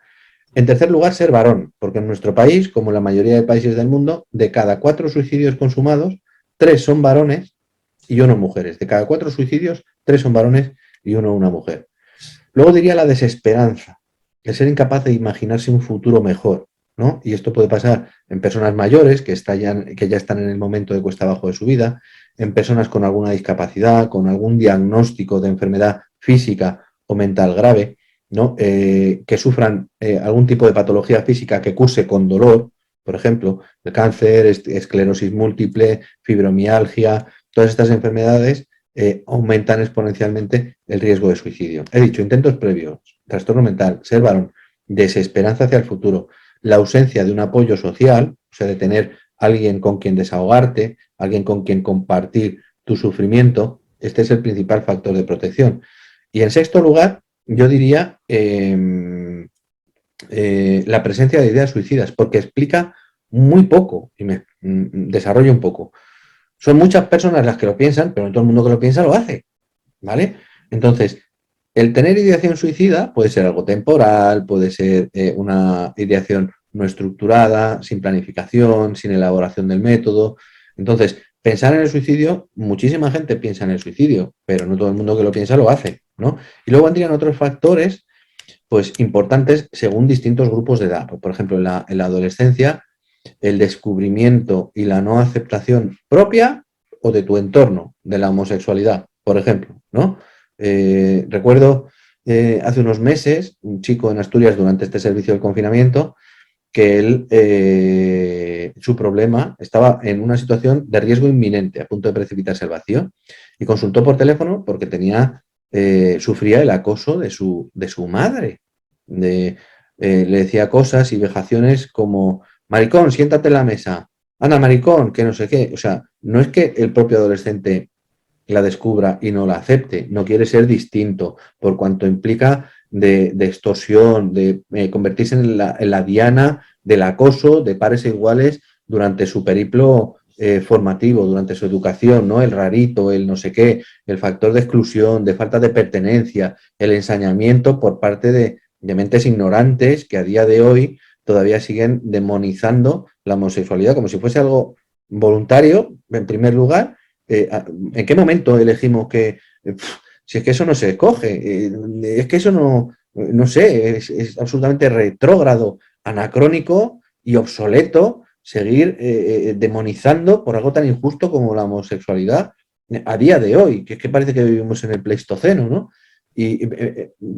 En tercer lugar, ser varón, porque en nuestro país, como en la mayoría de países del mundo, de cada 4 suicidios consumados, 3 son varones y 1 mujeres. De cada 4 suicidios, 3 son varones y 1 una mujer. Luego diría la desesperanza, el ser incapaz de imaginarse un futuro mejor, ¿no? Y esto puede pasar en personas mayores que ya están en el momento de cuesta abajo de su vida, en personas con alguna discapacidad, con algún diagnóstico de enfermedad física o mental grave, ¿no? Que sufran algún tipo de patología física que curse con dolor, por ejemplo, el cáncer, esclerosis múltiple, fibromialgia, todas estas enfermedades aumentan exponencialmente el riesgo de suicidio. He dicho, intentos previos, trastorno mental, ser varón, desesperanza hacia el futuro, la ausencia de un apoyo social, o sea, de tener alguien con quien desahogarte, alguien con quien compartir tu sufrimiento, este es el principal factor de protección. Y en sexto lugar, yo diría la presencia de ideas suicidas, porque explica muy poco, y me desarrollo un poco. Son muchas personas las que lo piensan, pero no todo el mundo que lo piensa lo hace, ¿vale? Entonces, el tener ideación suicida puede ser algo temporal, puede ser una ideación no estructurada, sin planificación, sin elaboración del método. Entonces, pensar en el suicidio, muchísima gente piensa en el suicidio, pero no todo el mundo que lo piensa lo hace, ¿no? Y luego vendrían otros factores, pues, importantes según distintos grupos de edad. Por ejemplo, en la adolescencia, el descubrimiento y la no aceptación propia o de tu entorno de la homosexualidad, por ejemplo, ¿no? Recuerdo hace unos meses un chico en Asturias durante este servicio del confinamiento que él, su problema estaba en una situación de riesgo inminente, a punto de precipitarse al vacío, y consultó por teléfono porque sufría el acoso de su madre. Le decía cosas y vejaciones como: maricón, siéntate en la mesa, Ana, maricón, que no sé qué. O sea, no es que el propio adolescente la descubra y no la acepte, no quiere ser distinto, por cuanto implica de extorsión, de convertirse en la diana del acoso de pares iguales durante su periplo formativo, durante su educación, ¿no? El rarito, el no sé qué, el factor de exclusión, de falta de pertenencia, el ensañamiento por parte de mentes ignorantes que a día de hoy todavía siguen demonizando la homosexualidad como si fuese algo voluntario, en primer lugar. ¿En qué momento elegimos que, si es que eso no se escoge, es que eso no sé, es absolutamente retrógrado, anacrónico y obsoleto seguir demonizando por algo tan injusto como la homosexualidad a día de hoy, que es que parece que vivimos en el Pleistoceno, ¿no? Y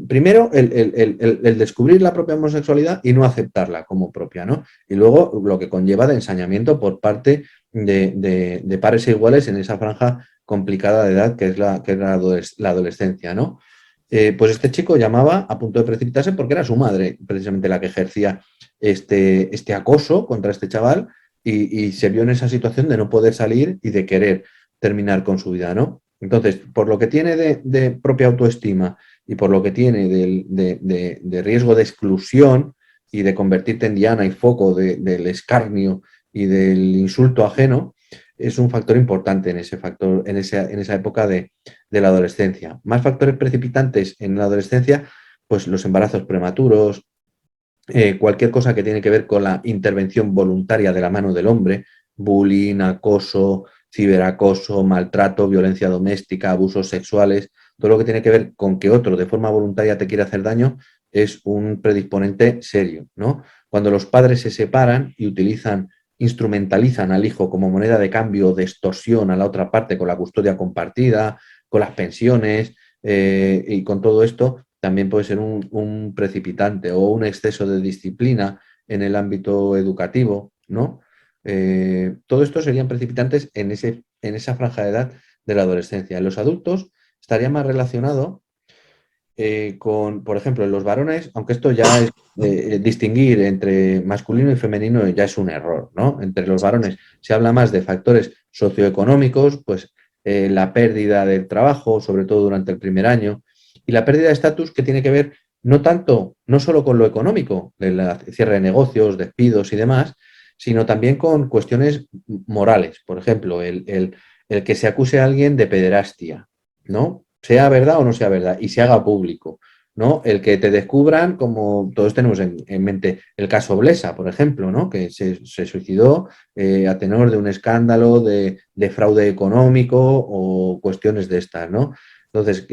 primero el descubrir la propia homosexualidad y no aceptarla como propia, ¿no? Y luego lo que conlleva de ensañamiento por parte de pares iguales en esa franja complicada de edad que es la adolescencia, ¿no? Pues este chico llamaba a punto de precipitarse porque era su madre precisamente la que ejercía este acoso contra este chaval y se vio en esa situación de no poder salir y de querer terminar con su vida, ¿no? Entonces, por lo que tiene de propia autoestima y por lo que tiene de riesgo de exclusión y de convertirte en diana y foco del escarnio y del insulto ajeno, es un factor importante en esa época de la adolescencia. Más factores precipitantes en la adolescencia, pues los embarazos prematuros, cualquier cosa que tiene que ver con la intervención voluntaria de la mano del hombre, bullying, acoso, ciberacoso, maltrato, violencia doméstica, abusos sexuales, todo lo que tiene que ver con que otro de forma voluntaria te quiere hacer daño es un predisponente serio, ¿no? Cuando los padres se separan y instrumentalizan al hijo como moneda de cambio de extorsión a la otra parte con la custodia compartida, con las pensiones y con todo esto, también puede ser un precipitante o un exceso de disciplina en el ámbito educativo, ¿no? Todo esto serían precipitantes en esa franja de edad de la adolescencia. En los adultos estaría más relacionado por ejemplo, en los varones, aunque esto ya es distinguir entre masculino y femenino ya es un error, ¿no? Entre los varones se habla más de factores socioeconómicos, pues la pérdida del trabajo, sobre todo durante el primer año, y la pérdida de estatus que tiene que ver no solo con lo económico, el cierre de negocios, despidos y demás, sino también con cuestiones morales. Por ejemplo, el que se acuse a alguien de pederastia, ¿no? Sea verdad o no sea verdad, y se haga público, ¿no? El que te descubran, como todos tenemos en mente, el caso Blesa, por ejemplo, ¿no? Que se suicidó a tenor de un escándalo de fraude económico o cuestiones de estas, ¿no? Entonces,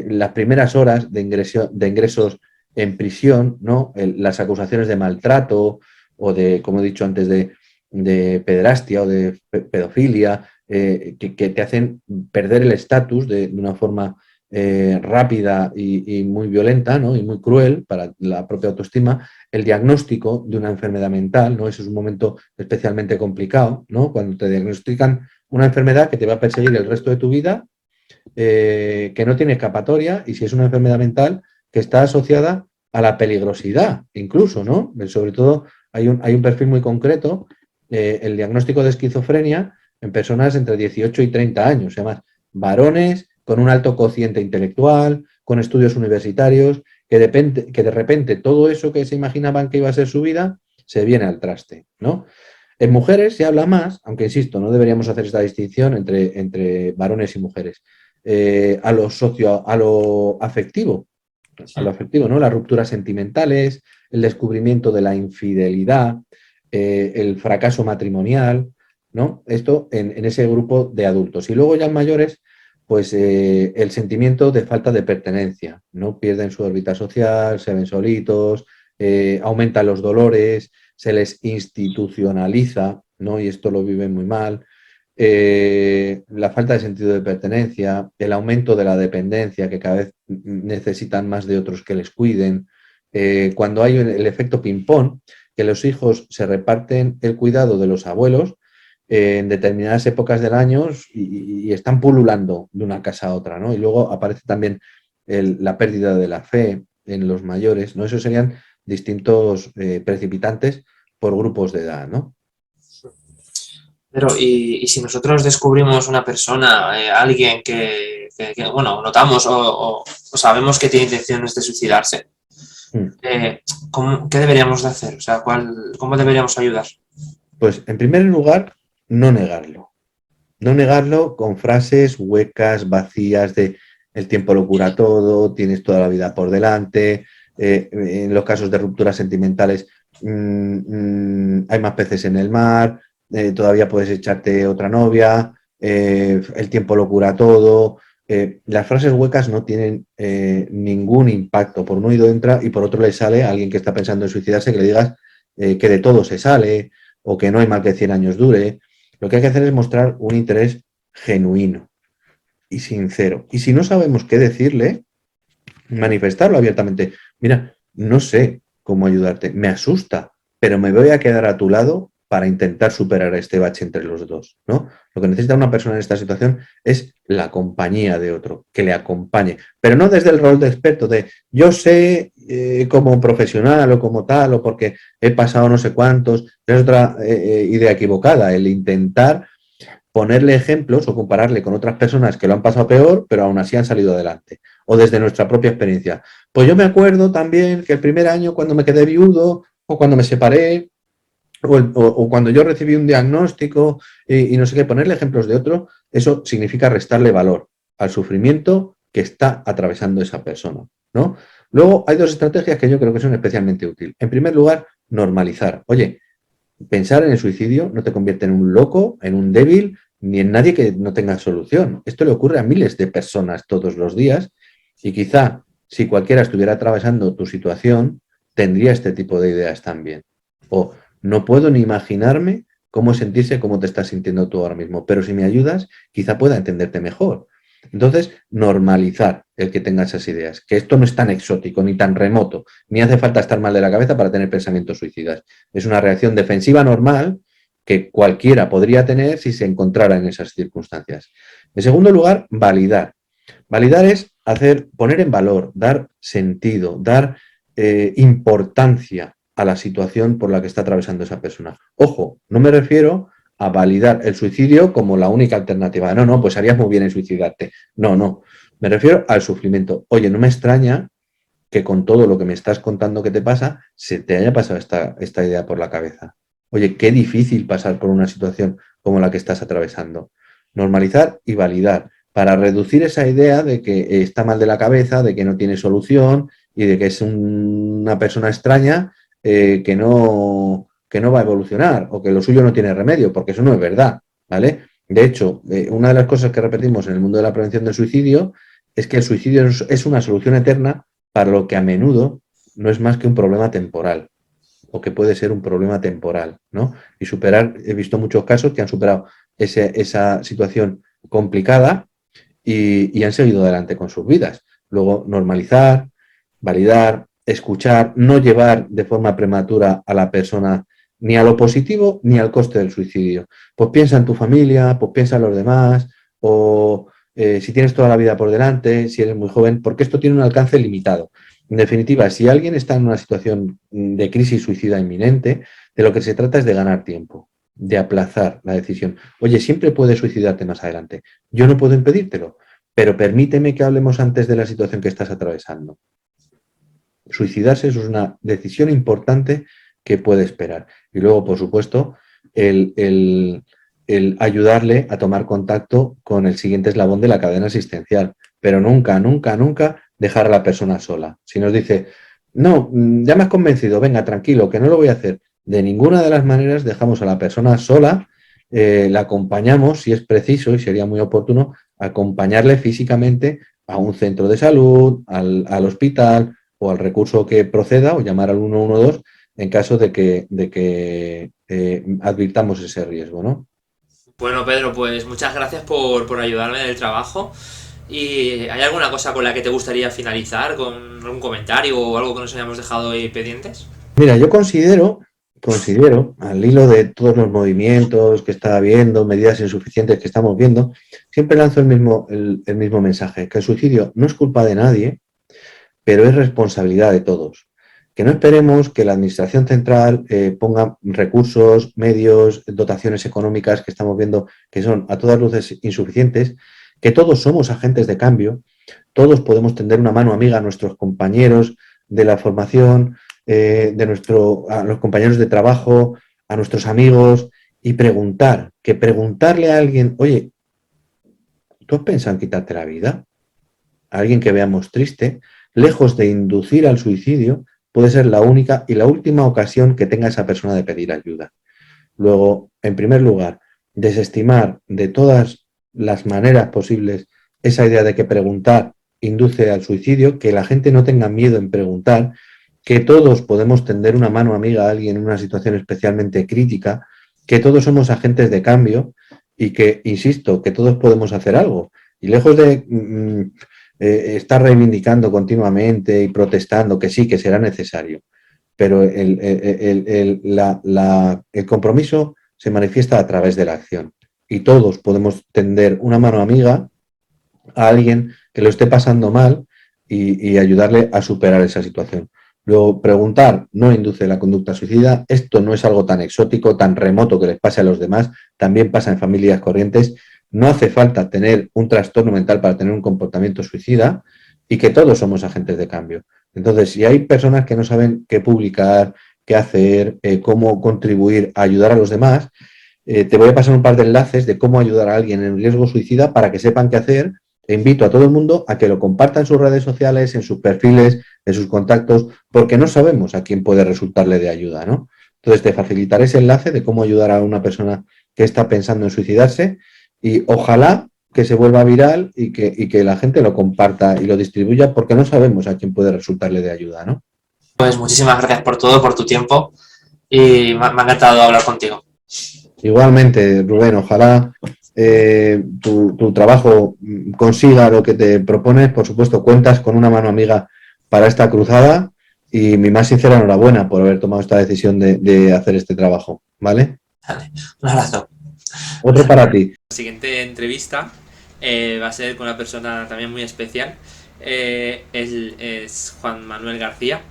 las primeras horas de ingresos en prisión, ¿no? Las acusaciones de maltrato o de, como he dicho antes, de pederastia o de pedofilia, que te hacen perder el estatus de una forma rápida y muy violenta, ¿no? Y muy cruel para la propia autoestima, el diagnóstico de una enfermedad mental, ¿no? Ese es un momento especialmente complicado, ¿no? Cuando te diagnostican una enfermedad que te va a perseguir el resto de tu vida, que no tiene escapatoria, y si es una enfermedad mental que está asociada a la peligrosidad, incluso, ¿no? Sobre todo hay un perfil muy concreto, el diagnóstico de esquizofrenia en personas entre 18 y 30 años, además, varones con un alto cociente intelectual, con estudios universitarios, que de repente todo eso que se imaginaban que iba a ser su vida se viene al traste, ¿no? En mujeres se habla más, aunque insisto, no deberíamos hacer esta distinción entre varones y mujeres, a lo afectivo, ¿no? Las rupturas sentimentales, el descubrimiento de la infidelidad, el fracaso matrimonial, ¿no? Esto en ese grupo de adultos. Y luego ya en mayores, pues el sentimiento de falta de pertenencia, ¿no? Pierden su órbita social, se ven solitos, aumentan los dolores, se les institucionaliza, ¿no? Y esto lo viven muy mal. La falta de sentido de pertenencia, el aumento de la dependencia, que cada vez necesitan más de otros que les cuiden. Cuando hay el efecto ping-pong, que los hijos se reparten el cuidado de los abuelos en determinadas épocas del año y están pululando de una casa a otra, ¿no? Y luego aparece también la pérdida de la fe en los mayores, ¿no? Esos serían distintos precipitantes por grupos de edad, ¿no? Pero, y si nosotros descubrimos una persona, alguien bueno, notamos o sabemos que tiene intenciones de suicidarse, ¿qué deberíamos de hacer? O sea, ¿cómo deberíamos ayudar? Pues, en primer lugar, no negarlo. No negarlo con frases huecas, vacías de el tiempo lo cura todo, tienes toda la vida por delante, en los casos de rupturas sentimentales hay más peces en el mar, todavía puedes echarte otra novia, el tiempo lo cura todo. Las frases huecas no tienen ningún impacto. Por un oído entra y por otro le sale a alguien que está pensando en suicidarse, que le digas que de todo se sale o que no hay mal que 100 años dure. Lo que hay que hacer es mostrar un interés genuino y sincero. Y si no sabemos qué decirle, manifestarlo abiertamente. Mira, no sé cómo ayudarte, me asusta, pero me voy a quedar a tu lado para intentar superar este bache entre los dos, ¿no? Lo que necesita una persona en esta situación es la compañía de otro, que le acompañe, pero no desde el rol de experto, de yo sé como profesional o como tal, o porque he pasado no sé cuántos. Es otra idea equivocada, el intentar ponerle ejemplos o compararle con otras personas que lo han pasado peor, pero aún así han salido adelante. O desde nuestra propia experiencia. Pues yo me acuerdo también que el primer año, cuando me quedé viudo, o cuando me separé, o cuando yo recibí un diagnóstico y no sé qué, ponerle ejemplos de otro, eso significa restarle valor al sufrimiento que está atravesando esa persona, ¿no? Luego hay dos estrategias que yo creo que son especialmente útiles. En primer lugar, normalizar. Oye, pensar en el suicidio no te convierte en un loco, en un débil, ni en nadie que no tenga solución. Esto le ocurre a miles de personas todos los días y quizá si cualquiera estuviera atravesando tu situación, tendría este tipo de ideas también. O no puedo ni imaginarme cómo sentirse como te estás sintiendo tú ahora mismo, pero si me ayudas, quizá pueda entenderte mejor. Entonces, normalizar el que tenga esas ideas, que esto no es tan exótico ni tan remoto, ni hace falta estar mal de la cabeza para tener pensamientos suicidas. Es una reacción defensiva normal que cualquiera podría tener si se encontrara en esas circunstancias. En segundo lugar, validar. Validar es poner en valor, dar sentido, dar importancia a la situación por la que está atravesando esa persona. Ojo, no me refiero a validar el suicidio como la única alternativa. No, no, pues harías muy bien en suicidarte. No, no. Me refiero al sufrimiento. Oye, no me extraña que con todo lo que me estás contando que te pasa, se te haya pasado esta idea por la cabeza. Oye, qué difícil pasar por una situación como la que estás atravesando. Normalizar y validar para reducir esa idea de que está mal de la cabeza, de que no tiene solución y de que es una persona extraña que no va a evolucionar o que lo suyo no tiene remedio, porque eso no es verdad, ¿vale? De hecho, una de las cosas que repetimos en el mundo de la prevención del suicidio es que el suicidio es una solución eterna para lo que a menudo no es más que un problema temporal o que puede ser un problema temporal, ¿no? Y he visto muchos casos que han superado esa situación complicada y han seguido adelante con sus vidas. Luego, normalizar, validar, escuchar, no llevar de forma prematura a la persona ni a lo positivo ni al coste del suicidio. Pues piensa en tu familia, pues piensa en los demás, o si tienes toda la vida por delante, si eres muy joven, porque esto tiene un alcance limitado. En definitiva, si alguien está en una situación de crisis suicida inminente, de lo que se trata es de ganar tiempo, de aplazar la decisión. Oye, siempre puedes suicidarte más adelante. Yo no puedo impedírtelo, pero permíteme que hablemos antes de la situación que estás atravesando. Suicidarse es una decisión importante que puede esperar. Y luego, por supuesto, el ayudarle a tomar contacto con el siguiente eslabón de la cadena asistencial. Pero nunca, nunca, nunca dejar a la persona sola. Si nos dice, no, ya me has convencido, venga, tranquilo, que no lo voy a hacer. De ninguna de las maneras dejamos a la persona sola, la acompañamos, si es preciso, y sería muy oportuno, acompañarle físicamente a un centro de salud, al hospital o al recurso que proceda o llamar al 112 en caso de que advirtamos ese riesgo, ¿no? Bueno, Pedro, pues muchas gracias por ayudarme en el trabajo. ¿Y hay alguna cosa con la que te gustaría finalizar? ¿Con algún comentario o algo que nos hayamos dejado ahí pendientes? Mira, yo considero, al hilo de todos los movimientos que está habiendo, medidas insuficientes que estamos viendo, siempre lanzo el mismo mensaje, que el suicidio no es culpa de nadie, pero es responsabilidad de todos. Que no esperemos que la Administración Central ponga recursos, medios, dotaciones económicas que estamos viendo que son a todas luces insuficientes, que todos somos agentes de cambio, todos podemos tender una mano amiga a nuestros compañeros de la formación, a los compañeros de trabajo, a nuestros amigos y preguntarle a alguien, oye, ¿tú has pensado en quitarte la vida? A alguien que veamos triste, lejos de inducir al suicidio, puede ser la única y la última ocasión que tenga esa persona de pedir ayuda. Luego, en primer lugar, desestimar de todas las maneras posibles esa idea de que preguntar induce al suicidio, que la gente no tenga miedo en preguntar, que todos podemos tender una mano amiga a alguien en una situación especialmente crítica, que todos somos agentes de cambio y que, insisto, que todos podemos hacer algo. Y lejos de estar reivindicando continuamente y protestando, que sí, que será necesario, pero el compromiso se manifiesta a través de la acción y todos podemos tender una mano amiga a alguien que lo esté pasando mal y ayudarle a superar esa situación. Luego, preguntar no induce la conducta suicida. Esto no es algo tan exótico, tan remoto que les pase a los demás, también pasa en familias corrientes. No hace falta tener un trastorno mental para tener un comportamiento suicida y que todos somos agentes de cambio. Entonces, si hay personas que no saben qué publicar, qué hacer, cómo contribuir a ayudar a los demás, te voy a pasar un par de enlaces de cómo ayudar a alguien en riesgo suicida para que sepan qué hacer. E invito a todo el mundo a que lo comparta en sus redes sociales, en sus perfiles, en sus contactos, porque no sabemos a quién puede resultarle de ayuda, ¿no? Entonces, te facilitaré ese enlace de cómo ayudar a una persona que está pensando en suicidarse y ojalá que se vuelva viral y que la gente lo comparta y lo distribuya porque no sabemos a quién puede resultarle de ayuda, ¿no? Pues muchísimas gracias por todo, por tu tiempo y me ha encantado hablar contigo. Igualmente, Rubén, ojalá tu trabajo consiga lo que te propones. Por supuesto, cuentas con una mano amiga para esta cruzada y mi más sincera enhorabuena por haber tomado esta decisión de hacer este trabajo, ¿vale? Vale, un abrazo. Otro para ti. La siguiente entrevista va a ser con una persona también muy especial Él es Juan Manuel García,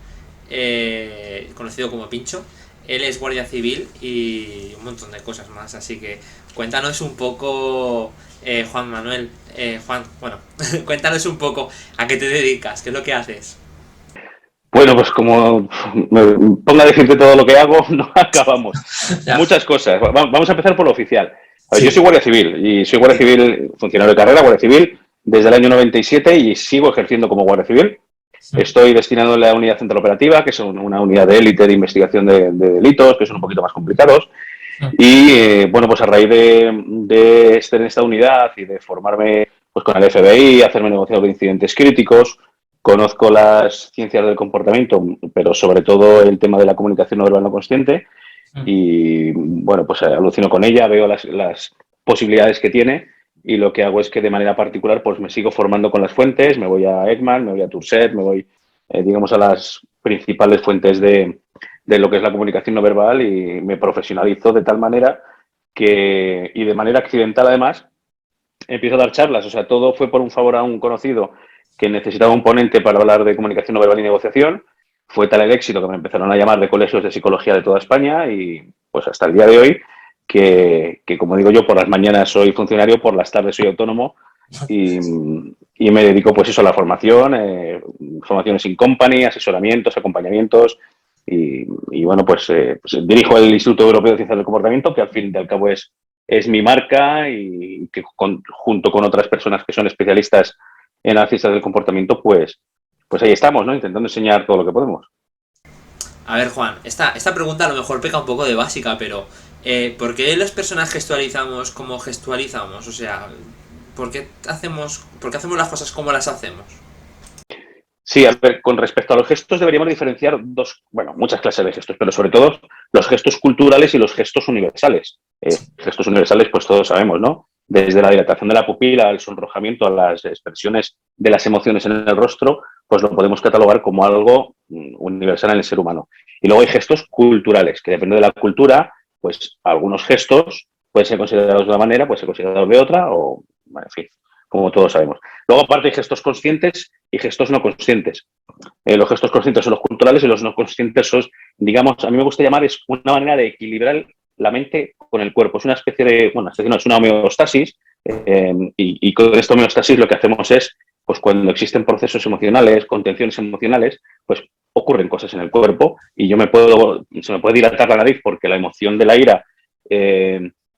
conocido como Pincho. Él es guardia civil y un montón de cosas más, así que cuéntanos un poco, Juan Manuel, bueno, cuéntanos un poco a qué te dedicas, qué es lo que haces. Bueno, pues como me ponga a decirte todo lo que hago, no acabamos. Ya. Muchas cosas. Vamos a empezar por lo oficial. A ver, Sí. yo soy guardia civil y soy guardia civil, funcionario de carrera, guardia civil, desde el año 97 y sigo ejerciendo como guardia civil. Estoy destinado en la unidad central operativa, que es una unidad de élite de investigación de delitos, que son un poquito más complicados. Y bueno, pues a raíz de estar en esta unidad y de formarme pues, con el FBI, hacerme negociador de incidentes críticos, conozco las ciencias del comportamiento, pero sobre todo el tema de la comunicación no verbal no consciente. Y bueno, pues alucino con ella, veo las posibilidades que tiene y lo que hago es que de manera particular pues me sigo formando con las fuentes, me voy a Ekman, me voy a Turset, me voy, digamos, a las principales fuentes de lo que es la comunicación no verbal y me profesionalizo de tal manera que, y de manera accidental además, empiezo a dar charlas. O sea, todo fue por un favor a un conocido que necesitaba un ponente para hablar de comunicación no verbal y negociación. Fue tal el éxito que me empezaron a llamar de colegios de psicología de toda España y pues hasta el día de hoy que como digo yo, por las mañanas soy funcionario, por las tardes soy autónomo y me dedico pues eso a la formación, formaciones in company, asesoramientos, acompañamientos y bueno, pues dirijo el Instituto Europeo de Ciencias del Comportamiento, que al fin y al cabo es mi marca y que junto con otras personas que son especialistas en las ciencias del comportamiento, pues ahí estamos, ¿no? Intentando enseñar todo lo que podemos. A ver, Juan, esta pregunta a lo mejor peca un poco de básica, pero ¿por qué las personas gestualizamos como gestualizamos? O sea, ¿por qué hacemos las cosas como las hacemos? Sí, a ver, con respecto a los gestos deberíamos diferenciar muchas clases de gestos, pero sobre todo los gestos culturales y los gestos universales. Gestos universales, pues todos sabemos, ¿no? Desde la dilatación de la pupila, al sonrojamiento, a las expresiones de las emociones en el rostro, pues lo podemos catalogar como algo universal en el ser humano. Y luego hay gestos culturales, que depende de la cultura, pues algunos gestos pueden ser considerados de una manera, pueden ser considerados de otra, o, bueno, en fin, como todos sabemos. Luego, aparte, hay gestos conscientes y gestos no conscientes. Los gestos conscientes son los culturales y los no conscientes son, digamos, a mí me gusta llamar, es una manera de equilibrar la mente con el cuerpo. Es una especie de, es una homeostasis y con esta homeostasis lo que hacemos es, pues cuando existen procesos emocionales, contenciones emocionales, pues ocurren cosas en el cuerpo y se me puede dilatar la nariz porque la emoción de la ira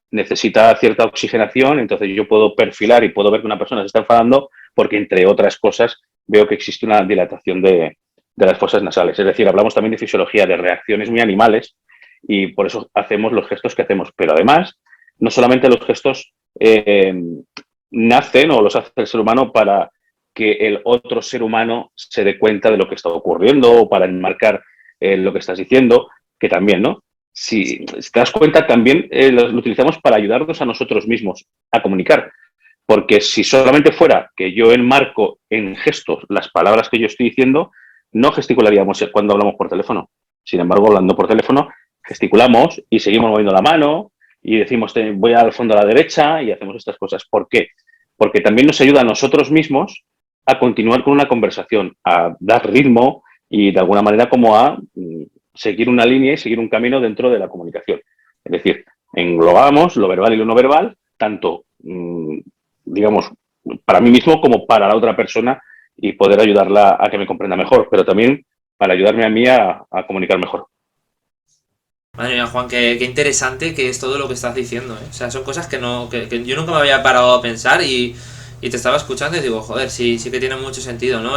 necesita cierta oxigenación, entonces yo puedo perfilar y puedo ver que una persona se está enfadando porque, entre otras cosas, veo que existe una dilatación de las fosas nasales. Es decir, hablamos también de fisiología, de reacciones muy animales y por eso hacemos los gestos que hacemos. Pero además, no solamente los gestos nacen o los hace el ser humano para que el otro ser humano se dé cuenta de lo que está ocurriendo o para enmarcar lo que estás diciendo, que también, ¿no? Si te das cuenta, también lo utilizamos para ayudarnos a nosotros mismos a comunicar. Porque si solamente fuera que yo enmarco en gestos las palabras que yo estoy diciendo, no gesticularíamos cuando hablamos por teléfono. Sin embargo, hablando por teléfono, gesticulamos y seguimos moviendo la mano y decimos voy al fondo a la derecha y hacemos estas cosas. ¿Por qué? Porque también nos ayuda a nosotros mismos a continuar con una conversación, a dar ritmo y de alguna manera como a seguir una línea y seguir un camino dentro de la comunicación. Es decir, englobamos lo verbal y lo no verbal, tanto, digamos, para mí mismo como para la otra persona y poder ayudarla a que me comprenda mejor, pero también para ayudarme a mí a comunicar mejor. Madre mía, Juan, qué interesante que es todo lo que estás diciendo, ¿eh? O sea, son cosas que yo nunca me había parado a pensar y te estaba escuchando y digo, joder, sí que tiene mucho sentido, ¿no?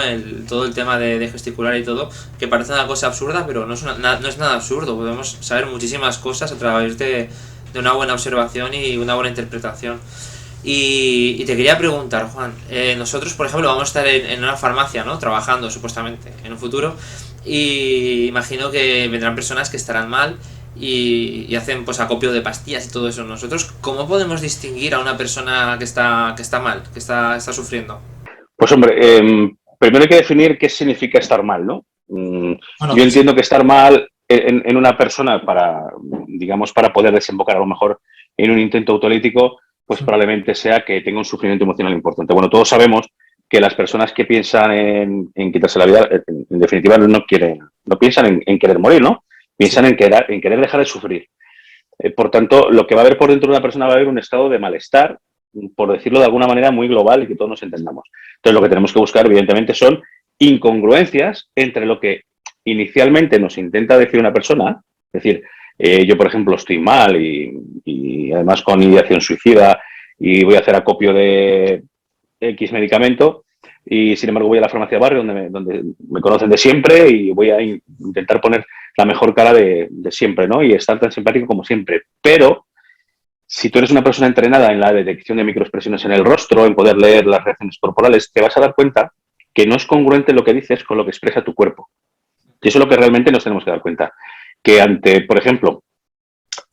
Todo el tema de gesticular y todo, que parece una cosa absurda, pero no es nada absurdo. Podemos saber muchísimas cosas a través de una buena observación y una buena interpretación. Y te quería preguntar, Juan, nosotros, por ejemplo, vamos a estar en una farmacia, ¿no? Trabajando, supuestamente, en un futuro, y imagino que vendrán personas que estarán mal y hacen pues acopio de pastillas y todo eso. Nosotros, ¿cómo podemos distinguir a una persona que está mal, que está sufriendo? Pues hombre, primero hay que definir qué significa estar mal, ¿no? Yo entiendo que estar mal en una persona para poder desembocar a lo mejor en un intento autolítico, pues probablemente sea que tenga un sufrimiento emocional importante. Bueno, todos sabemos que las personas que piensan en quitarse la vida, en definitiva, no piensan en querer morir, ¿no? Piensan en querer dejar de sufrir. Por tanto, lo que va a haber por dentro de una persona va a haber un estado de malestar, por decirlo de alguna manera muy global y que todos nos entendamos. Entonces, lo que tenemos que buscar, evidentemente, son incongruencias entre lo que inicialmente nos intenta decir una persona, es decir, yo, por ejemplo, estoy mal y además con ideación suicida y voy a hacer acopio de X medicamento y, sin embargo, voy a la farmacia de barrio donde me conocen de siempre y voy a intentar poner la mejor cara de siempre, ¿no? Y estar tan simpático como siempre. Pero si tú eres una persona entrenada en la detección de microexpresiones en el rostro, en poder leer las reacciones corporales, te vas a dar cuenta que no es congruente lo que dices con lo que expresa tu cuerpo. Y eso es lo que realmente nos tenemos que dar cuenta. Que por ejemplo,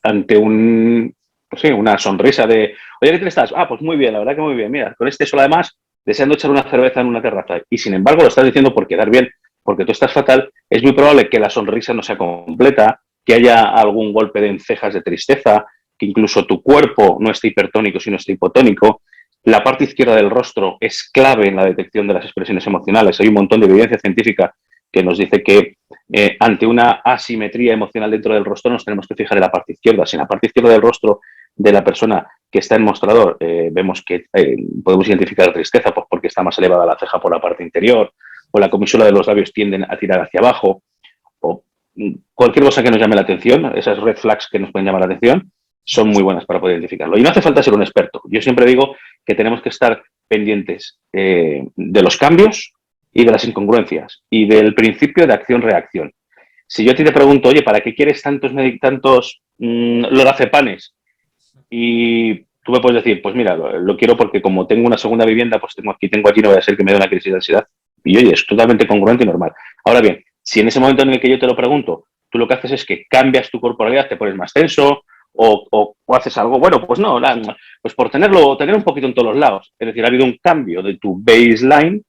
ante una sonrisa de, oye, ¿qué tal estás? Ah, pues muy bien, la verdad que muy bien. Mira, con este sol además, deseando echar una cerveza en una terraza. Y sin embargo lo estás diciendo por quedar bien, porque tú estás fatal, es muy probable que la sonrisa no sea completa, que haya algún golpe de cejas de tristeza, que incluso tu cuerpo no esté hipertónico, sino esté hipotónico. La parte izquierda del rostro es clave en la detección de las expresiones emocionales. Hay un montón de evidencia científica que nos dice que ante una asimetría emocional dentro del rostro nos tenemos que fijar en la parte izquierda. Si en la parte izquierda del rostro de la persona que está en mostrador vemos que podemos identificar tristeza, pues porque está más elevada la ceja por la parte interior, o la comisura de los labios tienden a tirar hacia abajo, o cualquier cosa que nos llame la atención, esas red flags que nos pueden llamar la atención, son muy buenas para poder identificarlo. Y no hace falta ser un experto. Yo siempre digo que tenemos que estar pendientes de los cambios y de las incongruencias y del principio de acción-reacción. Si yo a ti te pregunto, oye, ¿para qué quieres tantos lorazepanes? Y tú me puedes decir, pues mira, lo quiero porque como tengo una segunda vivienda, pues tengo aquí, no vaya a ser que me dé una crisis de ansiedad. Y oye, es totalmente congruente y normal. Ahora bien, si en ese momento en el que yo te lo pregunto, tú lo que haces es que cambias tu corporalidad, te pones más tenso o haces algo, bueno, pues no, pues por tener un poquito en todos los lados. Es decir, ha habido un cambio de tu baseline.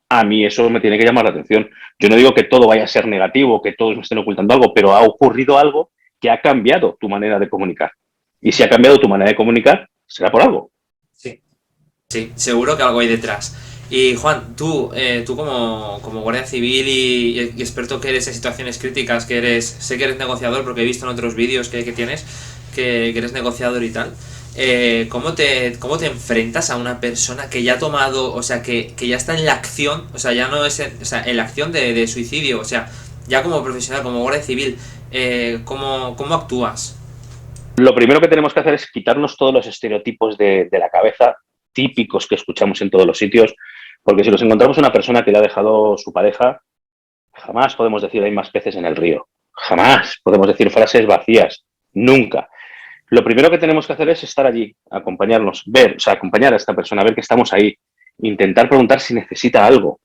A mí eso me tiene que llamar la atención. Yo no digo que todo vaya a ser negativo, que todos me estén ocultando algo, pero ha ocurrido algo que ha cambiado tu manera de comunicar. Y si ha cambiado tu manera de comunicar, será por algo. Sí, seguro que algo hay detrás. Y Juan, tú como guardia civil y experto que eres en situaciones críticas, sé que eres negociador porque he visto en otros vídeos que tienes, que eres negociador y tal. ¿Cómo te enfrentas a una persona que ya ha tomado, o sea, que ya está en la acción, o sea, ya no es en la acción de suicidio, o sea, ya como profesional, como guardia civil, ¿cómo actúas? Lo primero que tenemos que hacer es quitarnos todos los estereotipos de la cabeza, típicos que escuchamos en todos los sitios, porque si nos encontramos una persona que le ha dejado su pareja, jamás podemos decir hay más peces en el río, jamás podemos decir frases vacías, nunca. Lo primero que tenemos que hacer es estar allí, acompañarnos, acompañar a esta persona, ver que estamos ahí, intentar preguntar si necesita algo,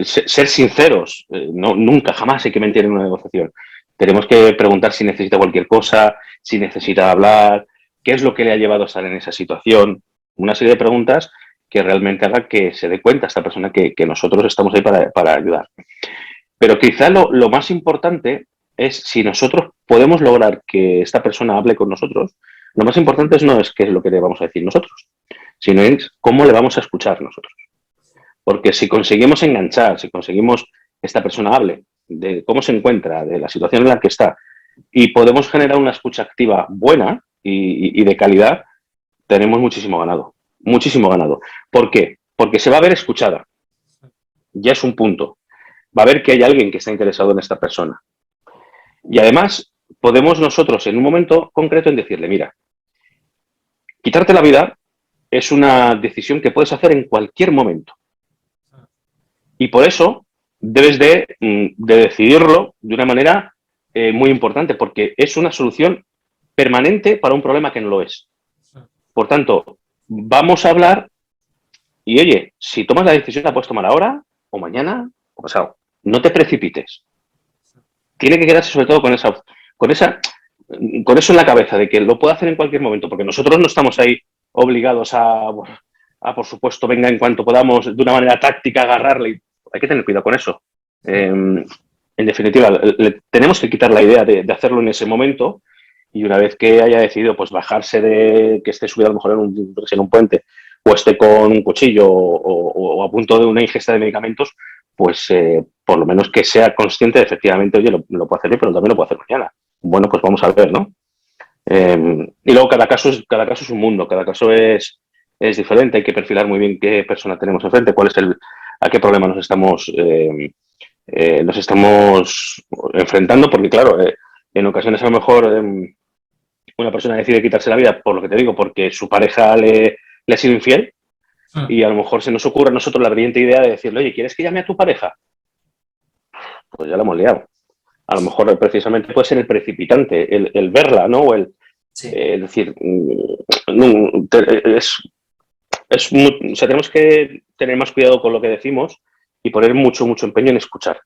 ser sinceros, nunca, jamás hay que mentir en una negociación. Tenemos que preguntar si necesita cualquier cosa, si necesita hablar, qué es lo que le ha llevado a estar en esa situación, una serie de preguntas que realmente haga que se dé cuenta esta persona que nosotros estamos ahí para ayudar. Pero quizá lo más importante es si nosotros podemos lograr que esta persona hable con nosotros, lo más importante no es qué es lo que le vamos a decir nosotros, sino es cómo le vamos a escuchar nosotros. Porque si conseguimos enganchar, si conseguimos que esta persona hable de cómo se encuentra, de la situación en la que está, y podemos generar una escucha activa buena y de calidad, tenemos muchísimo ganado. Muchísimo ganado. ¿Por qué? Porque se va a ver escuchada. Ya es un punto. Va a ver que hay alguien que está interesado en esta persona. Y además, podemos nosotros en un momento concreto en decirle, mira, quitarte la vida es una decisión que puedes hacer en cualquier momento. Y por eso debes de decidirlo de una manera muy importante, porque es una solución permanente para un problema que no lo es. Por tanto, vamos a hablar y, oye, si tomas la decisión la puedes tomar ahora o mañana o pasado. No te precipites. Tiene que quedarse sobre todo con eso en la cabeza, de que lo puede hacer en cualquier momento, porque nosotros no estamos ahí obligados a por supuesto, venga en cuanto podamos, de una manera táctica, agarrarle. Hay que tener cuidado con eso. En definitiva, tenemos que quitar la idea de hacerlo en ese momento, y una vez que haya decidido pues bajarse de que esté subido a lo mejor en un puente o esté con un cuchillo o a punto de una ingesta de medicamentos, pues por lo menos que sea consciente de efectivamente, oye, lo puedo hacer hoy, pero también lo puedo hacer mañana. Bueno, pues vamos a ver, ¿no? Y luego cada caso es un mundo, cada caso es diferente, hay que perfilar muy bien qué persona tenemos enfrente, a qué problema nos estamos enfrentando, porque claro, en ocasiones a lo mejor una persona decide quitarse la vida por lo que te digo, porque su pareja le ha sido infiel, y a lo mejor se nos ocurre a nosotros la brillante idea de decirle, oye, ¿quieres que llame a tu pareja? Pues ya la hemos liado. A lo mejor precisamente puede ser el precipitante, el verla, ¿no? O Sí. es decir, o sea, tenemos que tener más cuidado con lo que decimos y poner mucho empeño en escuchar,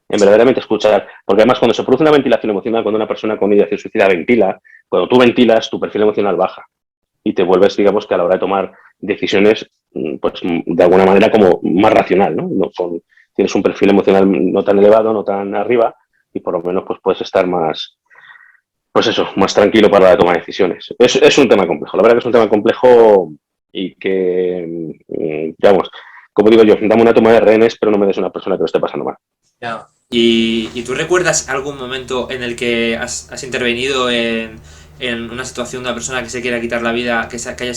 en verdaderamente escuchar, porque además cuando se produce una ventilación emocional, cuando una persona con ideación suicida ventila, cuando tú ventilas, tu perfil emocional baja y te vuelves, digamos, que a la hora de tomar decisiones, pues de alguna manera como más racional, ¿no? Tienes un perfil emocional no tan elevado, no tan arriba, y por lo menos pues puedes estar más, pues eso, más tranquilo para la toma de decisiones. Es un tema complejo, la verdad que es un tema complejo y que, digamos, como digo yo, dame una toma de rehenes, pero no me des una persona que lo esté pasando mal. Ya. ¿Y tú recuerdas algún momento en el que has intervenido en una situación de una persona que se quiera quitar la vida, que haya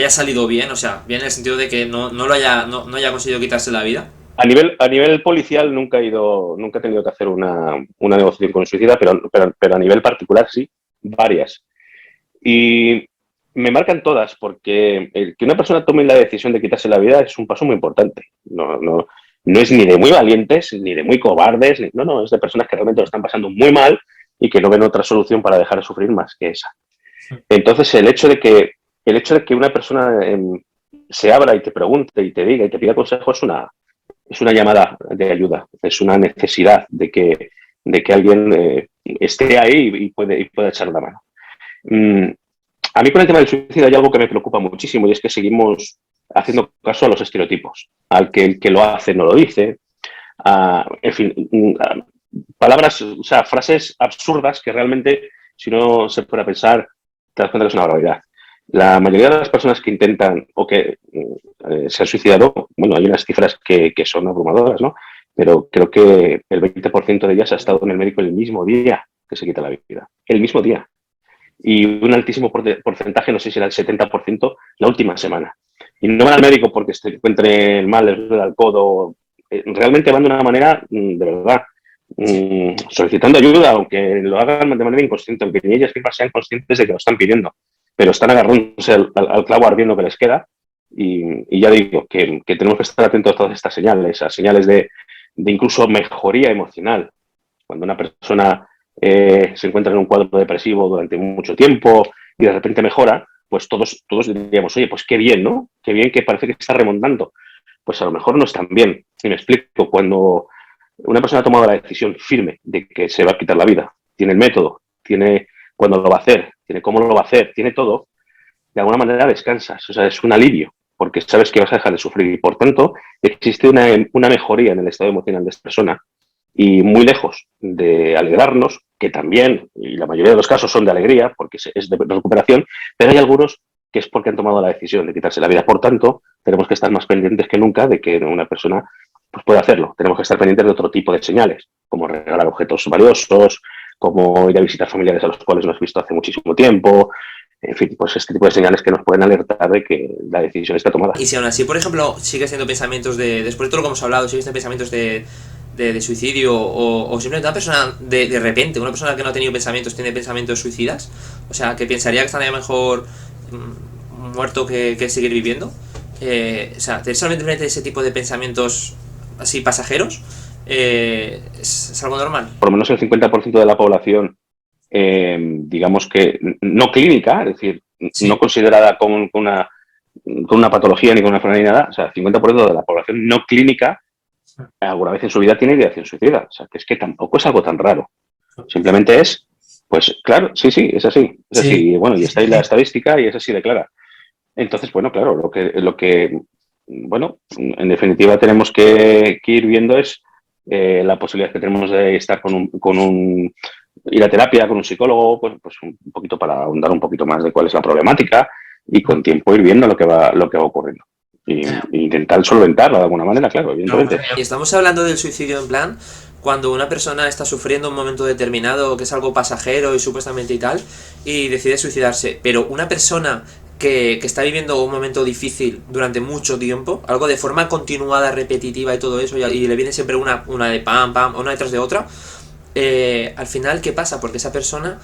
salido bien? O sea, bien en el sentido de que no haya conseguido quitarse la vida. A nivel policial nunca he tenido que hacer una negociación con el suicida, pero a nivel particular sí, varias. Y me marcan todas, porque el que una persona tome la decisión de quitarse la vida es un paso muy importante. No es ni de muy valientes, ni de muy cobardes, no, es de personas que realmente lo están pasando muy mal y que no ven otra solución para dejar de sufrir más que esa. Entonces, el hecho de que una persona se abra y te pregunte y te diga y te pida consejo es una llamada de ayuda, es una necesidad de que alguien esté ahí y pueda echar la mano. A mí con el tema del suicidio hay algo que me preocupa muchísimo, y es que seguimos haciendo caso a los estereotipos, al que el que lo hace no lo dice, en fin, palabras, o sea, frases absurdas que realmente, si no se fuera a pensar, te das cuenta que es una barbaridad. La mayoría de las personas que intentan o que se han suicidado, bueno, hay unas cifras que son abrumadoras, ¿no? Pero creo que el 20% de ellas ha estado en el médico el mismo día que se quita la vida. El mismo día. Y un altísimo porcentaje, no sé si era el 70%, la última semana. Y no van al médico porque se encuentren mal, les duele el codo. Realmente van de una manera, de verdad, solicitando ayuda, aunque lo hagan de manera inconsciente, aunque ni ellas mismas sean conscientes de que lo están pidiendo, pero están agarrándose al clavo ardiendo que les queda. Y ya digo que tenemos que estar atentos a todas estas señales, a señales de incluso mejoría emocional. Cuando una persona se encuentra en un cuadro depresivo durante mucho tiempo y de repente mejora, pues todos diríamos, oye, pues qué bien, ¿no? Qué bien, que parece que está remontando. Pues a lo mejor no es tan bien. Y me explico, cuando una persona ha tomado la decisión firme de que se va a quitar la vida, tiene el método, tiene cuándo lo va a hacer, tiene cómo lo va a hacer, tiene todo, de alguna manera descansas, o sea, es un alivio, porque sabes que vas a dejar de sufrir y por tanto existe una mejoría en el estado emocional de esta persona. Y muy lejos de alegrarnos, que también, y la mayoría de los casos son de alegría, porque es de recuperación, pero hay algunos que es porque han tomado la decisión de quitarse la vida. Por tanto, tenemos que estar más pendientes que nunca de que una persona pues, pueda hacerlo. Tenemos que estar pendientes de otro tipo de señales, como regalar objetos valiosos, como ir a visitar familiares a los cuales no has visto hace muchísimo tiempo. En fin, pues este tipo de señales que nos pueden alertar de que la decisión está tomada. Y si aún así, por ejemplo, sigues teniendo pensamientos después de todo lo que hemos hablado, sigues teniendo pensamientos de suicidio o simplemente una persona de repente, una persona que no ha tenido pensamientos, tiene pensamientos suicidas, o sea, que pensaría que estaría mejor muerto que seguir viviendo, o sea, tener solamente ese tipo de pensamientos así pasajeros, es algo normal. Por lo menos el 50% de la población, digamos que no clínica, es decir, sí, no considerada con una patología ni con una enfermedad ni nada, o sea, el 50% de la población no clínica alguna vez en su vida tiene ideación suicida. O sea, que es que tampoco es algo tan raro. Simplemente es, pues claro, sí, es así. Es así. Sí. Y bueno, y está ahí la estadística y es así de clara. Entonces, bueno, claro, lo que bueno, en definitiva tenemos que ir viendo es la posibilidad que tenemos de estar ir a terapia con un psicólogo, pues un poquito para ahondar un poquito más de cuál es la problemática, y con tiempo ir viendo lo que va ocurriendo. Y intentar solventarlo de alguna manera, claro, evidentemente. Y estamos hablando del suicidio en plan cuando una persona está sufriendo un momento determinado, que es algo pasajero y supuestamente y tal, y decide suicidarse. Pero una persona que está viviendo un momento difícil durante mucho tiempo, algo de forma continuada, repetitiva y todo eso, y le viene siempre una de pam, una detrás de otra, al final, ¿qué pasa? Porque esa persona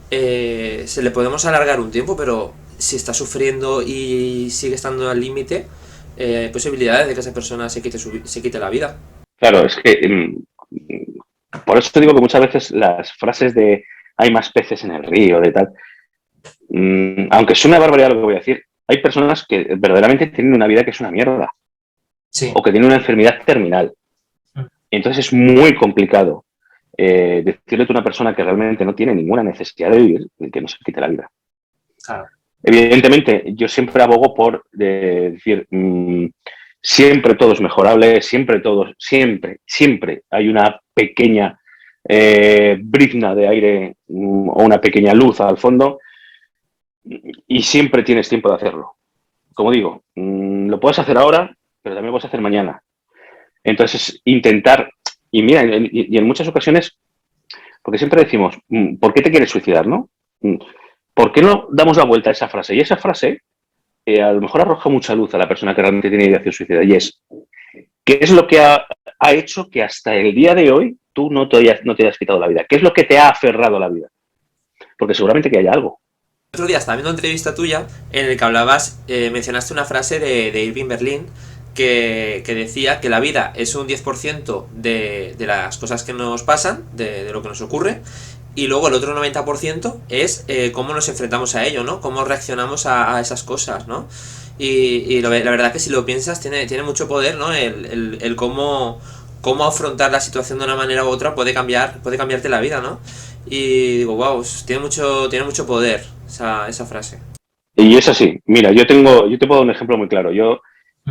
se le podemos alargar un tiempo, pero si está sufriendo y sigue estando al límite, hay posibilidades de que esa persona se quite la vida. Claro, es que por eso te digo que muchas veces las frases de hay más peces en el río, de tal, aunque es una barbaridad lo que voy a decir, hay personas que verdaderamente tienen una vida que es una mierda. Sí. O que tienen una enfermedad terminal. Entonces es muy complicado decirle a una persona que realmente no tiene ninguna necesidad de vivir, que no se quite la vida. Claro. Evidentemente, yo siempre abogo por decir, siempre todo es mejorable, siempre hay una pequeña brizna de aire o una pequeña luz al fondo y siempre tienes tiempo de hacerlo. Como digo, lo puedes hacer ahora, pero también lo puedes hacer mañana. Entonces, intentar, y mira, y en muchas ocasiones, porque siempre decimos, ¿por qué te quieres suicidar, no? ¿Por qué no damos la vuelta a esa frase? Y esa frase a lo mejor arroja mucha luz a la persona que realmente tiene ideación suicida, y es, ¿qué es lo que ha hecho que hasta el día de hoy tú no te hayas quitado la vida? ¿Qué es lo que te ha aferrado a la vida? Porque seguramente que haya algo. El otro día estaba viendo una entrevista tuya en el que hablabas, mencionaste una frase de Irving Berlin que decía que la vida es un 10% de las cosas que nos pasan, de lo que nos ocurre, y luego el otro 90% es cómo nos enfrentamos a ello, ¿no? Cómo reaccionamos a esas cosas, ¿no? Y la verdad que si lo piensas tiene mucho poder, ¿no? El cómo afrontar la situación de una manera u otra puede cambiarte la vida, ¿no? Y digo, wow, tiene mucho poder esa frase. Y es así. Mira, yo te puedo dar un ejemplo muy claro. Yo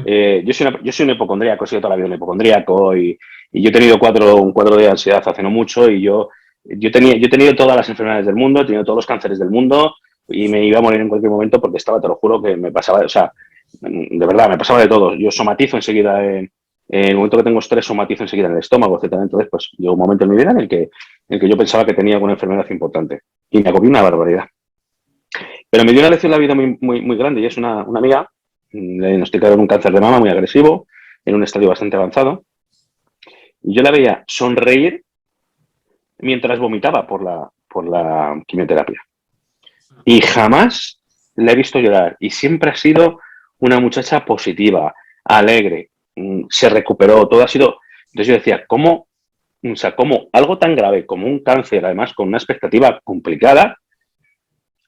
soy un hipocondríaco, he sido toda la vida un hipocondríaco y yo he tenido un cuadro de ansiedad hace no mucho y yo he tenido todas las enfermedades del mundo, he tenido todos los cánceres del mundo y me iba a morir en cualquier momento porque te lo juro que me pasaba, o sea, de verdad, me pasaba de todo. Yo somatizo enseguida en el momento que tengo estrés, somatizo enseguida en el estómago, etcétera. Entonces, pues llegó un momento en mi vida en el que yo pensaba que tenía alguna enfermedad importante y me agobió una barbaridad. Pero me dio una lección en la vida muy, muy, muy grande y es una amiga, le diagnosticaron un cáncer de mama muy agresivo, en un estadio bastante avanzado. Y yo la veía sonreír mientras vomitaba por la quimioterapia. Y jamás la he visto llorar. Y siempre ha sido una muchacha positiva, alegre, se recuperó, todo ha sido... Entonces yo decía, ¿cómo algo tan grave como un cáncer, además con una expectativa complicada,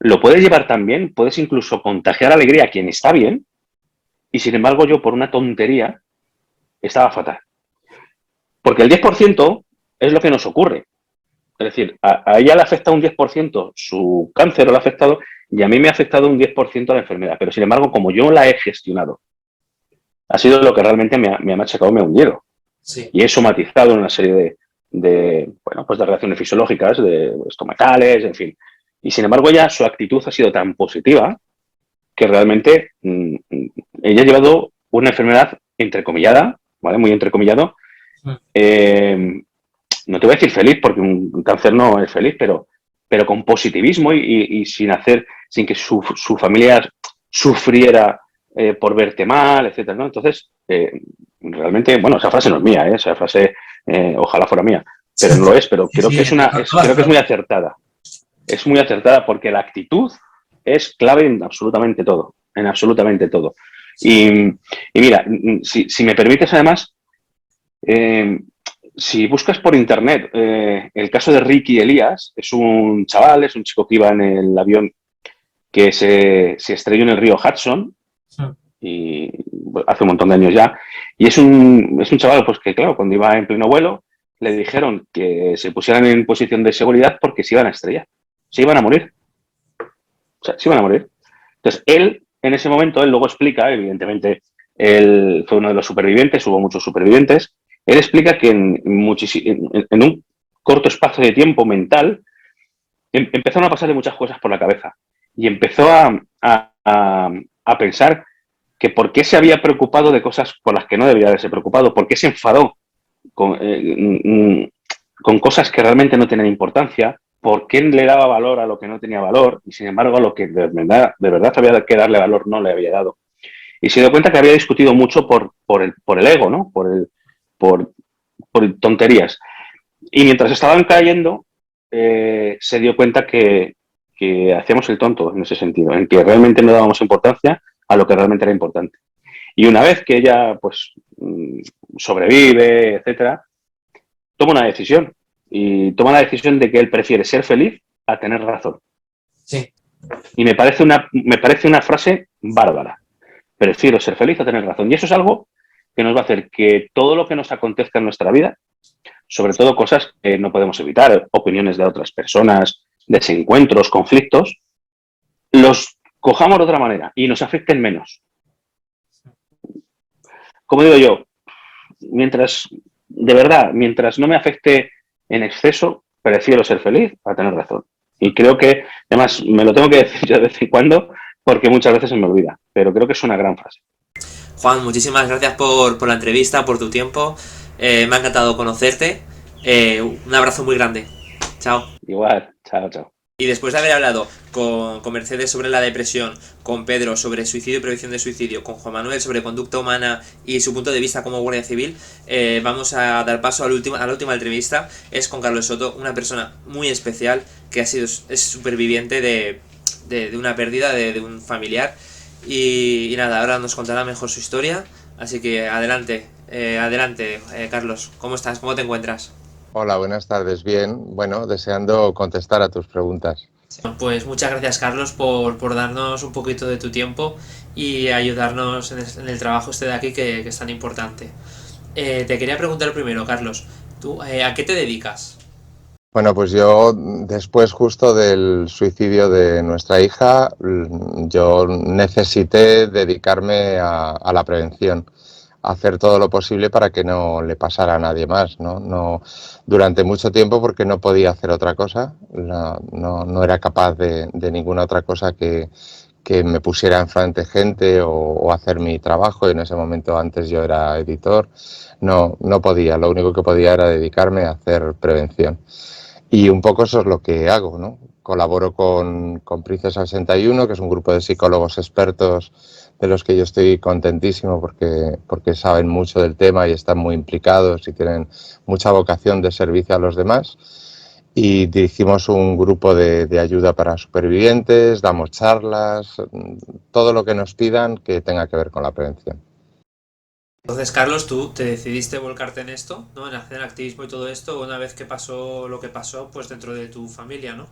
lo puedes llevar tan bien? Puedes incluso contagiar alegría a quien está bien, y sin embargo yo por una tontería estaba fatal. Porque el 10% es lo que nos ocurre. Es decir, a ella le afecta un 10% su cáncer, o le ha afectado, y a mí me ha afectado un 10% la enfermedad. Pero sin embargo, como yo la he gestionado, ha sido lo que realmente me ha machacado, me ha hundido. Sí. Y he somatizado una serie de reacciones fisiológicas, de estomacales, en fin. Y sin embargo, ella, su actitud ha sido tan positiva que realmente ella ha llevado una enfermedad entrecomillada, ¿vale? Muy entrecomillado. No te voy a decir feliz, porque un cáncer no es feliz, pero con positivismo y sin que su familia sufriera por verte mal, etcétera, ¿no? Entonces, realmente, bueno, esa frase no es mía, esa frase ojalá fuera mía, pero no lo es, pero creo que creo que es muy acertada. Es muy acertada porque la actitud es clave en absolutamente todo, Y mira, si me permites además, si buscas por internet el caso de Ricky Elías, es un chaval, es un chico que iba en el avión que se estrelló en el río Hudson, y hace un montón de años ya, y es un chaval pues que claro, cuando iba en pleno vuelo le dijeron que se pusieran en posición de seguridad porque se iban a estrellar, se iban a morir. O sea, se iban a morir. Entonces, él, en ese momento, él luego explica, evidentemente, él fue uno de los supervivientes, hubo muchos supervivientes, él explica que en un corto espacio de tiempo mental empezaron a pasarle muchas cosas por la cabeza y empezó a a pensar que por qué se había preocupado de cosas por las que no debía haberse preocupado, por qué se enfadó con cosas que realmente no tenían importancia, por qué le daba valor a lo que no tenía valor y sin embargo a lo que de verdad había que darle valor no le había dado. Y se dio cuenta que había discutido mucho por el ego, ¿no? Por tonterías. Y mientras estaban cayendo, se dio cuenta que hacíamos el tonto en ese sentido, en que realmente no dábamos importancia a lo que realmente era importante. Y una vez que ella pues sobrevive, etcétera, toma una decisión. Y toma la decisión de que él prefiere ser feliz a tener razón. Sí. Y me parece una frase bárbara. Prefiero ser feliz a tener razón. Y eso es algo que nos va a hacer que todo lo que nos acontezca en nuestra vida, sobre todo cosas que no podemos evitar, opiniones de otras personas, desencuentros, conflictos, los cojamos de otra manera y nos afecten menos. Como digo yo, mientras no me afecte en exceso, prefiero ser feliz a tener razón. Y creo que, además, me lo tengo que decir yo de vez en cuando porque muchas veces se me olvida, pero creo que es una gran frase. Juan, muchísimas gracias por la entrevista, por tu tiempo. Me ha encantado conocerte. Un abrazo muy grande. Chao. Igual, chao, chao. Y después de haber hablado con Mercedes sobre la depresión, con Pedro sobre suicidio y prevención de suicidio, con Juan Manuel sobre conducta humana y su punto de vista como guardia civil, vamos a dar paso a la última entrevista. Es con Carlos Soto, una persona muy especial que es superviviente de una pérdida de un familiar. Y nada, ahora nos contará mejor su historia. Así que adelante, Carlos. ¿Cómo estás? ¿Cómo te encuentras? Hola, buenas tardes. Bien, bueno, deseando contestar a tus preguntas. Pues muchas gracias, Carlos, por darnos un poquito de tu tiempo y ayudarnos en el trabajo de aquí que es tan importante. Te quería preguntar primero, Carlos, ¿tú a qué te dedicas? Bueno, pues yo después justo del suicidio de nuestra hija, yo necesité dedicarme a la prevención, hacer todo lo posible para que no le pasara a nadie más, ¿no? Durante mucho tiempo porque no podía hacer otra cosa, no era capaz de ninguna otra cosa que me pusiera enfrente gente o hacer mi trabajo. Y en ese momento antes yo era editor, no podía, lo único que podía era dedicarme a hacer prevención. Y un poco eso es lo que hago, ¿no? Colaboro con Princesa 61, que es un grupo de psicólogos expertos de los que yo estoy contentísimo porque saben mucho del tema y están muy implicados y tienen mucha vocación de servicio a los demás. Y dirigimos un grupo de ayuda para supervivientes, damos charlas, todo lo que nos pidan que tenga que ver con la prevención. Entonces, Carlos, tú te decidiste volcarte en esto, ¿no? En hacer activismo y todo esto, una vez que pasó lo que pasó, pues dentro de tu familia, ¿no?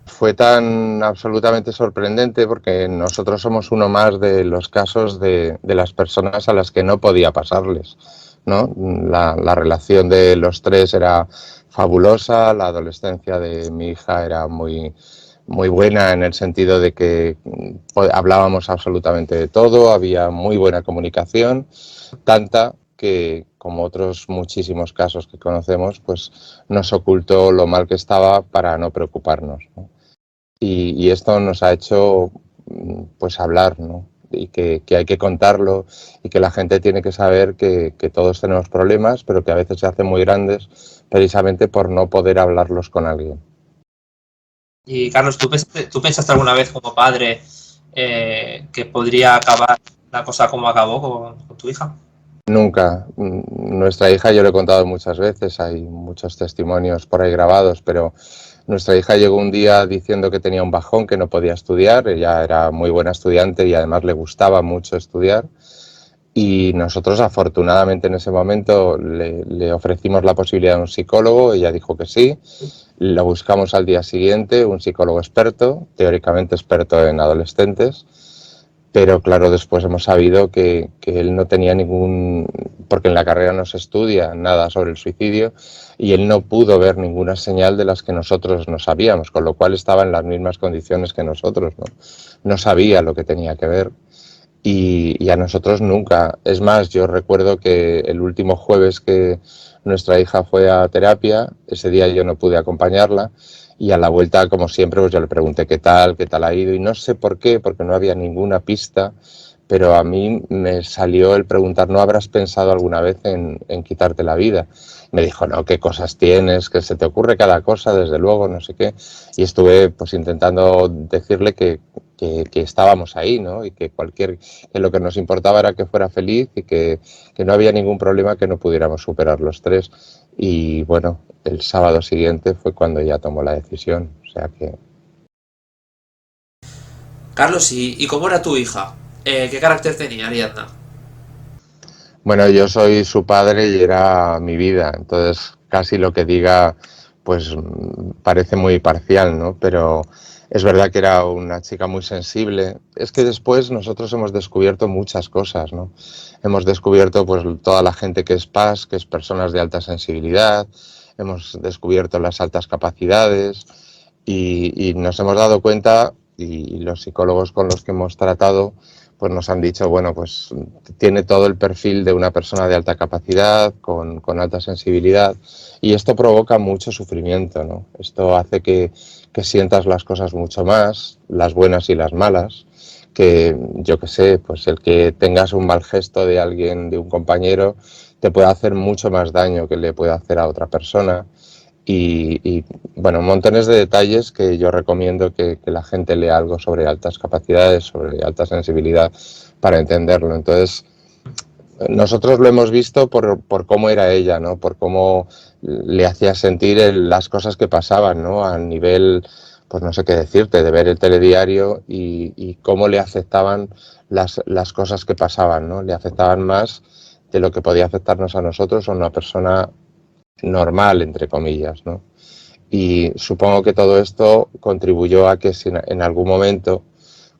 Fue tan absolutamente sorprendente porque nosotros somos uno más de los casos de las personas a las que no podía pasarles, ¿no? La relación de los tres era fabulosa, la adolescencia de mi hija era muy buena en el sentido de que hablábamos absolutamente de todo, había muy buena comunicación, tanta que, como otros muchísimos casos que conocemos, pues nos ocultó lo mal que estaba para no preocuparnos, ¿no? Y esto nos ha hecho pues hablar, ¿no? Y que hay que contarlo y que la gente tiene que saber que todos tenemos problemas, pero que a veces se hacen muy grandes precisamente por no poder hablarlos con alguien. Y Carlos, ¿tú pensaste alguna vez como padre que podría acabar la cosa como acabó con tu hija? Nunca. Nuestra hija, yo lo he contado muchas veces, hay muchos testimonios por ahí grabados, pero nuestra hija llegó un día diciendo que tenía un bajón, que no podía estudiar. Ella era muy buena estudiante y además le gustaba mucho estudiar. Y nosotros, afortunadamente, en ese momento le ofrecimos la posibilidad de un psicólogo. Ella dijo que sí. Lo buscamos al día siguiente, un psicólogo experto, teóricamente experto en adolescentes. Pero claro, después hemos sabido que él no tenía porque en la carrera no se estudia nada sobre el suicidio y él no pudo ver ninguna señal de las que nosotros no sabíamos, con lo cual estaba en las mismas condiciones que nosotros, ¿no? No sabía lo que tenía que ver y a nosotros nunca. Es más, yo recuerdo que el último jueves que nuestra hija fue a terapia, ese día yo no pude acompañarla Y a la vuelta, como siempre, pues yo le pregunté qué tal ha ido, y no sé por qué, porque no había ninguna pista, pero a mí me salió el preguntar, ¿no habrás pensado alguna vez en quitarte la vida? Me dijo, no, qué cosas tienes, que se te ocurre cada cosa, desde luego, no sé qué. Y estuve pues intentando decirle que estábamos ahí, ¿no? Y que que lo que nos importaba era que fuera feliz y que no había ningún problema que no pudiéramos superar los tres. Y bueno, el sábado siguiente fue cuando ya tomó la decisión, o sea que... Carlos, ¿y cómo era tu hija? ¿Qué carácter tenía Ariadna? Bueno, yo soy su padre y era mi vida, entonces casi lo que diga pues parece muy parcial, ¿no? Pero es verdad que era una chica muy sensible. Es que después nosotros hemos descubierto muchas cosas, ¿no? Hemos descubierto pues toda la gente que es PAS, que es personas de alta sensibilidad, hemos descubierto las altas capacidades y nos hemos dado cuenta, y los psicólogos con los que hemos tratado pues nos han dicho, bueno, pues tiene todo el perfil de una persona de alta capacidad, con alta sensibilidad, y esto provoca mucho sufrimiento, ¿no? Esto hace que sientas las cosas mucho más, las buenas y las malas, que yo qué sé, pues el que tengas un mal gesto de alguien, de un compañero, te puede hacer mucho más daño que le puede hacer a otra persona. Y bueno, montones de detalles que yo recomiendo que la gente lea algo sobre altas capacidades, sobre alta sensibilidad, para entenderlo. Entonces, nosotros lo hemos visto por cómo era ella, ¿no? Por cómo le hacía sentir las cosas que pasaban, ¿no? A nivel, pues no sé qué decirte, de ver el telediario y cómo le afectaban las cosas que pasaban, ¿no? Le afectaban más de lo que podía afectarnos a nosotros o a una persona normal, entre comillas, ¿no? Y supongo que todo esto contribuyó a que si en algún momento,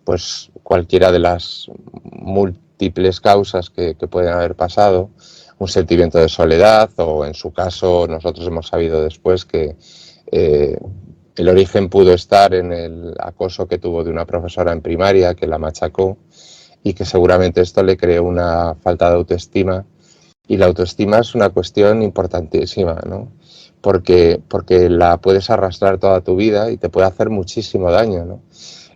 pues cualquiera de las múltiples causas que pueden haber pasado, un sentimiento de soledad, o en su caso nosotros hemos sabido después que el origen pudo estar en el acoso que tuvo de una profesora en primaria que la machacó, y que seguramente esto le creó una falta de autoestima. Y la autoestima es una cuestión importantísima, ¿no? Porque la puedes arrastrar toda tu vida y te puede hacer muchísimo daño, ¿no?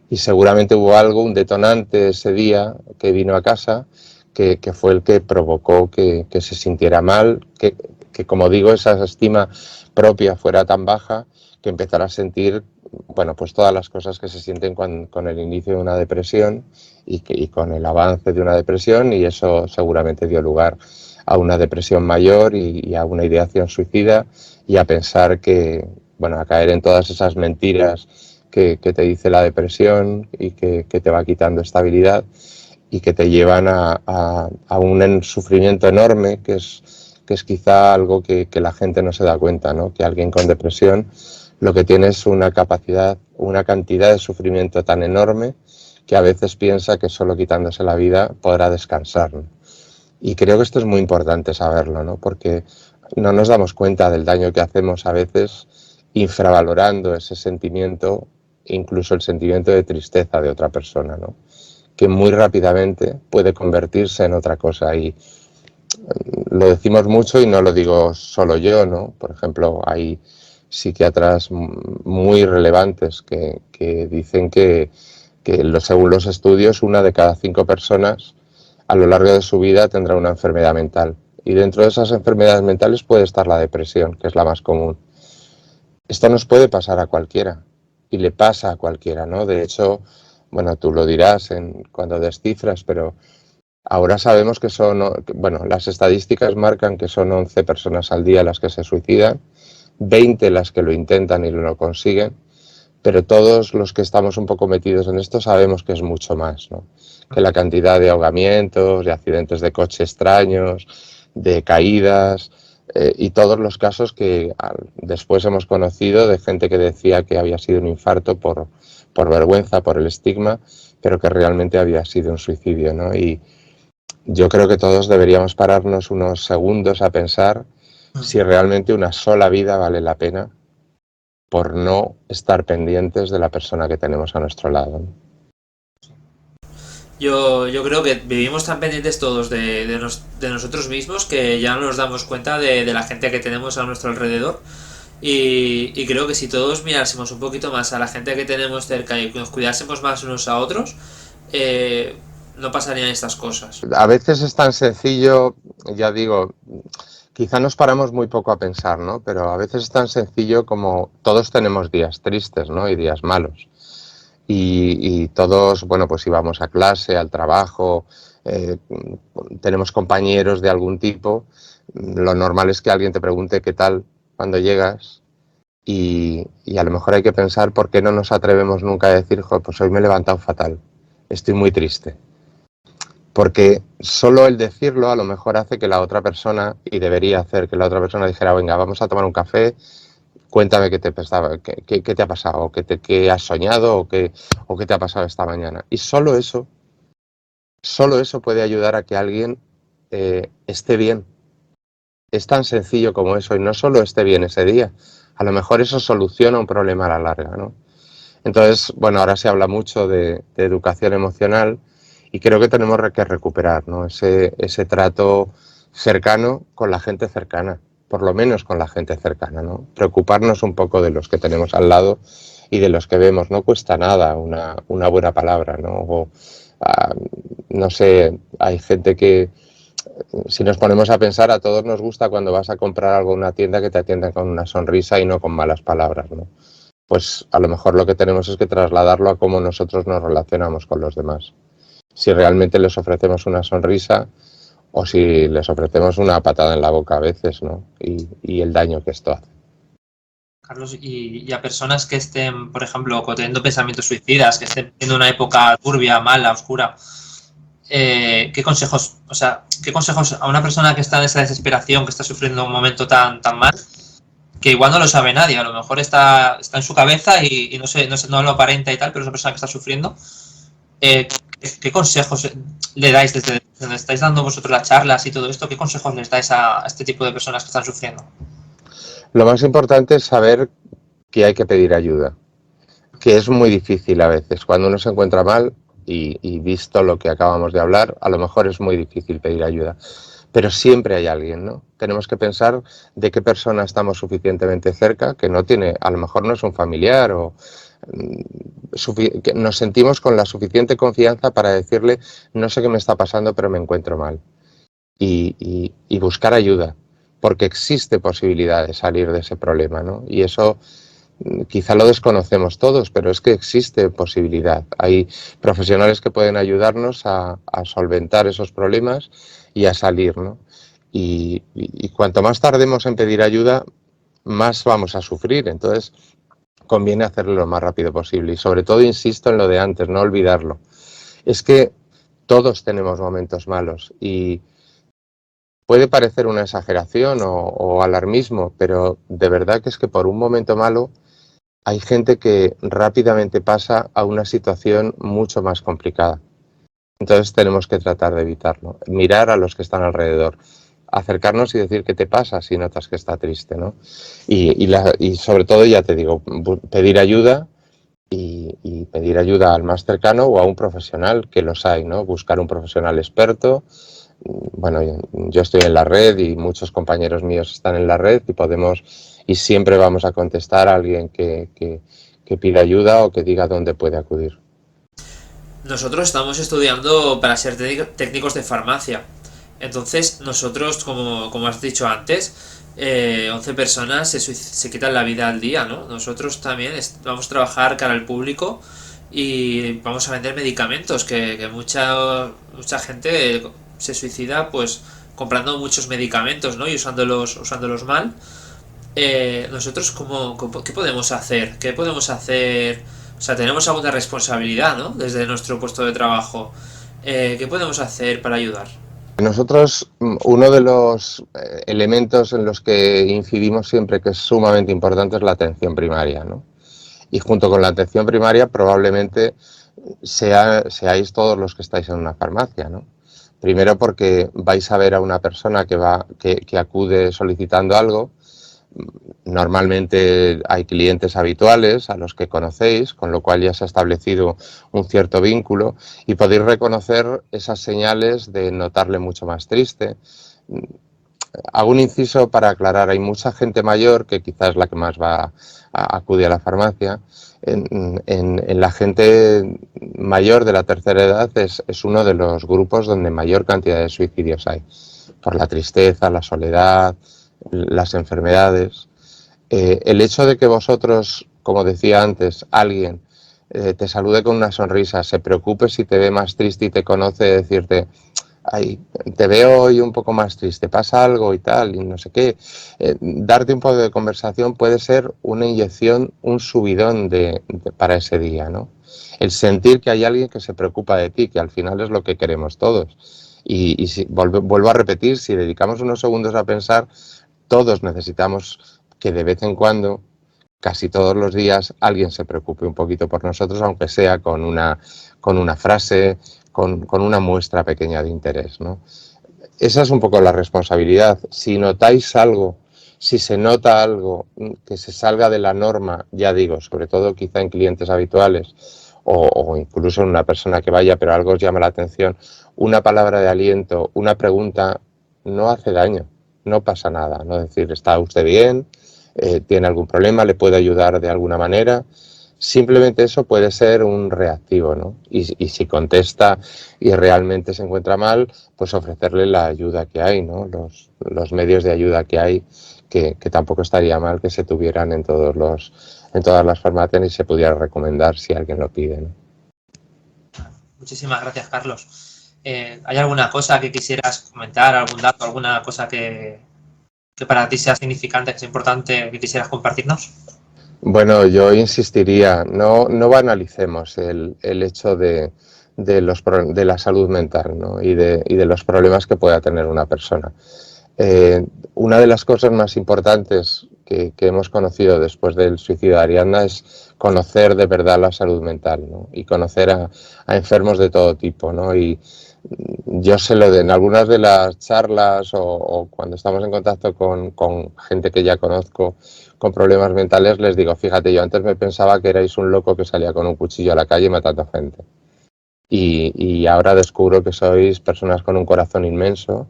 Y seguramente hubo algo, un detonante ese día que vino a casa, que fue el que provocó que se sintiera mal, que como digo, esa estima propia fuera tan baja, que empezara a sentir, bueno, pues todas las cosas que se sienten con el inicio de una depresión y con el avance de una depresión, y eso seguramente dio lugar a una depresión mayor y a una ideación suicida, y a pensar que, bueno, a caer en todas esas mentiras que te dice la depresión y que te va quitando estabilidad y que te llevan a un sufrimiento enorme, que es quizá algo que la gente no se da cuenta, ¿no? Que alguien con depresión lo que tiene es una capacidad, una cantidad de sufrimiento tan enorme que a veces piensa que solo quitándose la vida podrá descansar, ¿no? Y creo que esto es muy importante saberlo, ¿no? Porque no nos damos cuenta del daño que hacemos a veces infravalorando ese sentimiento, incluso el sentimiento de tristeza de otra persona, ¿no? Que muy rápidamente puede convertirse en otra cosa. Y lo decimos mucho y no lo digo solo yo, ¿no? Por ejemplo, hay psiquiatras muy relevantes que dicen que según los estudios, 1 de cada 5 personas a lo largo de su vida tendrá una enfermedad mental. Y dentro de esas enfermedades mentales puede estar la depresión, que es la más común. Esto nos puede pasar a cualquiera, y le pasa a cualquiera, ¿no? De hecho, bueno, tú lo dirás cuando descifras, pero ahora sabemos que bueno, las estadísticas marcan que son 11 personas al día las que se suicidan, 20 las que lo intentan y no lo consiguen, pero todos los que estamos un poco metidos en esto sabemos que es mucho más, ¿no? Que la cantidad de ahogamientos, de accidentes de coche extraños, de caídas, y todos los casos que después hemos conocido de gente que decía que había sido un infarto por vergüenza, por el estigma, pero que realmente había sido un suicidio, ¿no? Y yo creo que todos deberíamos pararnos unos segundos a pensar si realmente una sola vida vale la pena, por no estar pendientes de la persona que tenemos a nuestro lado, ¿no? Yo creo que vivimos tan pendientes todos de nosotros mismos que ya no nos damos cuenta de la gente que tenemos a nuestro alrededor. y creo que si todos mirásemos un poquito más a la gente que tenemos cerca y nos cuidásemos más unos a otros, no pasarían estas cosas. A veces es tan sencillo, ya digo, quizá nos paramos muy poco a pensar, ¿no? Pero a veces es tan sencillo como todos tenemos días tristes, ¿no? Y días malos. Y todos, bueno, pues íbamos a clase, al trabajo, tenemos compañeros de algún tipo. Lo normal es que alguien te pregunte qué tal cuando llegas y a lo mejor hay que pensar por qué no nos atrevemos nunca a decir, "Jo, pues hoy me he levantado fatal, estoy muy triste". Porque solo el decirlo a lo mejor hace que la otra persona, y debería hacer que la otra persona dijera, venga, vamos a tomar un café, cuéntame qué te ha pasado, qué has soñado o qué te ha pasado esta mañana. Y solo eso puede ayudar a que alguien esté bien. Es tan sencillo como eso, y no solo esté bien ese día, a lo mejor eso soluciona un problema a la larga, ¿no? Entonces, bueno, ahora se habla mucho de educación emocional y creo que tenemos que recuperar, ¿no? Ese trato cercano con la gente cercana, por lo menos con la gente cercana, ¿no? Preocuparnos un poco de los que tenemos al lado y de los que vemos. No cuesta nada una buena palabra, ¿no? O, no sé, hay gente que, si nos ponemos a pensar, a todos nos gusta cuando vas a comprar algo en una tienda que te atiendan con una sonrisa y no con malas palabras, ¿no? Pues a lo mejor lo que tenemos es que trasladarlo a cómo nosotros nos relacionamos con los demás. Si realmente les ofrecemos una sonrisa o si les ofrecemos una patada en la boca a veces, ¿no? Y el daño que esto hace. Carlos, y a personas que estén, por ejemplo, teniendo pensamientos suicidas, que estén en una época turbia, mala, oscura, ¿qué consejos a una persona que está en esa desesperación, que está sufriendo un momento tan mal, que igual no lo sabe nadie, a lo mejor está en su cabeza y no lo aparenta y tal, pero es una persona que está sufriendo, ¿qué consejos le dais desde donde estáis dando vosotros las charlas y todo esto? ¿Qué consejos les dais a este tipo de personas que están sufriendo? Lo más importante es saber que hay que pedir ayuda, que es muy difícil a veces. Cuando uno se encuentra mal y visto lo que acabamos de hablar, a lo mejor es muy difícil pedir ayuda. Pero siempre hay alguien, ¿no? Tenemos que pensar de qué persona estamos suficientemente cerca, que no tiene, a lo mejor no es un familiar o que nos sentimos con la suficiente confianza para decirle, no sé qué me está pasando, pero me encuentro mal. Y buscar ayuda, porque existe posibilidad de salir de ese problema, ¿no? Y eso quizá lo desconocemos todos, pero es que existe posibilidad. Hay profesionales que pueden ayudarnos a solventar esos problemas y a salir, ¿no? Y cuanto más tardemos en pedir ayuda, más vamos a sufrir. Entonces, conviene hacerlo lo más rápido posible. Y sobre todo, insisto en lo de antes, no olvidarlo. Es que todos tenemos momentos malos y puede parecer una exageración o alarmismo, pero de verdad que es que por un momento malo hay gente que rápidamente pasa a una situación mucho más complicada. Entonces tenemos que tratar de evitarlo, mirar a los que están alrededor, acercarnos y decir qué te pasa si notas que está triste, ¿no? Y sobre todo, ya te digo, pedir ayuda y pedir ayuda al más cercano o a un profesional, que los hay, ¿no? Buscar un profesional experto. Bueno, yo estoy en la red y muchos compañeros míos están en la red y siempre vamos a contestar a alguien que pida ayuda o que diga dónde puede acudir. Nosotros estamos estudiando para ser técnicos de farmacia. Entonces, nosotros, como has dicho antes, 11 personas se quitan la vida al día, ¿no? Nosotros también vamos a trabajar cara al público y vamos a vender medicamentos, que mucha gente se suicida pues comprando muchos medicamentos, ¿no? Y usándolos mal. Nosotros, ¿qué podemos hacer? ¿Qué podemos hacer? O sea, tenemos alguna responsabilidad, ¿no? Desde nuestro puesto de trabajo. ¿Qué podemos hacer para ayudar? Nosotros, uno de los elementos en los que incidimos siempre, que es sumamente importante, es la atención primaria, ¿no? Y junto con la atención primaria probablemente seáis todos los que estáis en una farmacia, ¿no? Primero porque vais a ver a una persona que acude solicitando algo. Normalmente hay clientes habituales a los que conocéis, con lo cual ya se ha establecido un cierto vínculo y podéis reconocer esas señales de notarle mucho más triste. hago un inciso para aclarar, hay mucha gente mayor que quizás es la que más acude a la farmacia. En la gente mayor de la tercera edad es uno de los grupos donde mayor cantidad de suicidios hay, por la tristeza, la soledad, las enfermedades. El hecho de que vosotros, como decía antes, alguien te salude con una sonrisa, se preocupe si te ve más triste y te conoce, decirte, ay, te veo hoy un poco más triste, pasa algo y tal, y no sé qué. Darte un poco de conversación puede ser una inyección, un subidón para ese día, ¿no? El sentir que hay alguien que se preocupa de ti, que al final es lo que queremos todos. Y si, vuelvo a repetir, si dedicamos unos segundos a pensar, todos necesitamos que de vez en cuando, casi todos los días, alguien se preocupe un poquito por nosotros, aunque sea con una frase, con una muestra pequeña de interés, ¿no? Esa es un poco la responsabilidad. Si notáis algo, si se nota algo que se salga de la norma, ya digo, sobre todo quizá en clientes habituales o incluso en una persona que vaya, pero algo os llama la atención, una palabra de aliento, una pregunta, no hace daño, no pasa nada, ¿no? Es decir, ¿está usted bien? ¿Tiene algún problema? ¿Le puedo ayudar de alguna manera? Simplemente eso puede ser un reactivo, ¿no? Y si contesta y realmente se encuentra mal, pues ofrecerle la ayuda que hay, ¿no? Los medios de ayuda que hay, que tampoco estaría mal que se tuvieran en todas las farmacias y se pudiera recomendar si alguien lo pide, ¿no? Muchísimas gracias, Carlos. ¿Hay alguna cosa que quisieras comentar, algún dato, alguna cosa que para ti sea significante, que sea importante, que quisieras compartirnos? Bueno, yo insistiría, no banalicemos el hecho de la salud mental, ¿no? y de los problemas que pueda tener una persona. Una de las cosas más importantes que hemos conocido después del suicidio de Ariadna es conocer de verdad la salud mental, ¿no? Y conocer a enfermos de todo tipo, ¿no? Y yo en algunas de las charlas o cuando estamos en contacto con gente que ya conozco con problemas mentales, les digo, fíjate, yo antes me pensaba que erais un loco que salía con un cuchillo a la calle matando gente. Y ahora descubro que sois personas con un corazón inmenso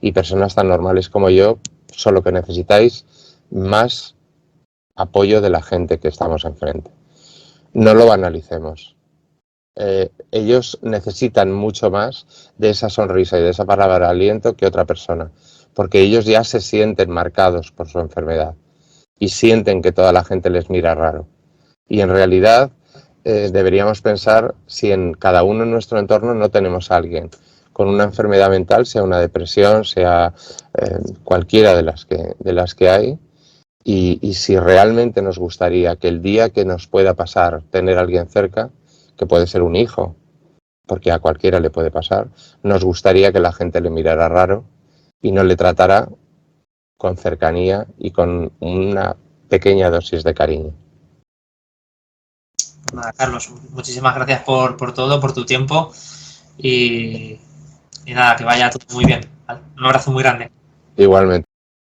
y personas tan normales como yo, solo que necesitáis más apoyo de la gente que estamos enfrente. No lo banalicemos. Ellos necesitan mucho más de esa sonrisa y de esa palabra de aliento que otra persona, porque ellos ya se sienten marcados por su enfermedad y sienten que toda la gente les mira raro. Y en realidad deberíamos pensar si en cada uno en nuestro entorno no tenemos a alguien con una enfermedad mental, sea una depresión, sea cualquiera de las que hay, y si realmente nos gustaría que el día que nos pueda pasar tener a alguien cerca, que puede ser un hijo, porque a cualquiera le puede pasar, nos gustaría que la gente le mirara raro y no le tratara con cercanía y con una pequeña dosis de cariño. Nada, Carlos, muchísimas gracias por todo, por tu tiempo y nada, que vaya todo muy bien. ¿Vale? Un abrazo muy grande. Igualmente.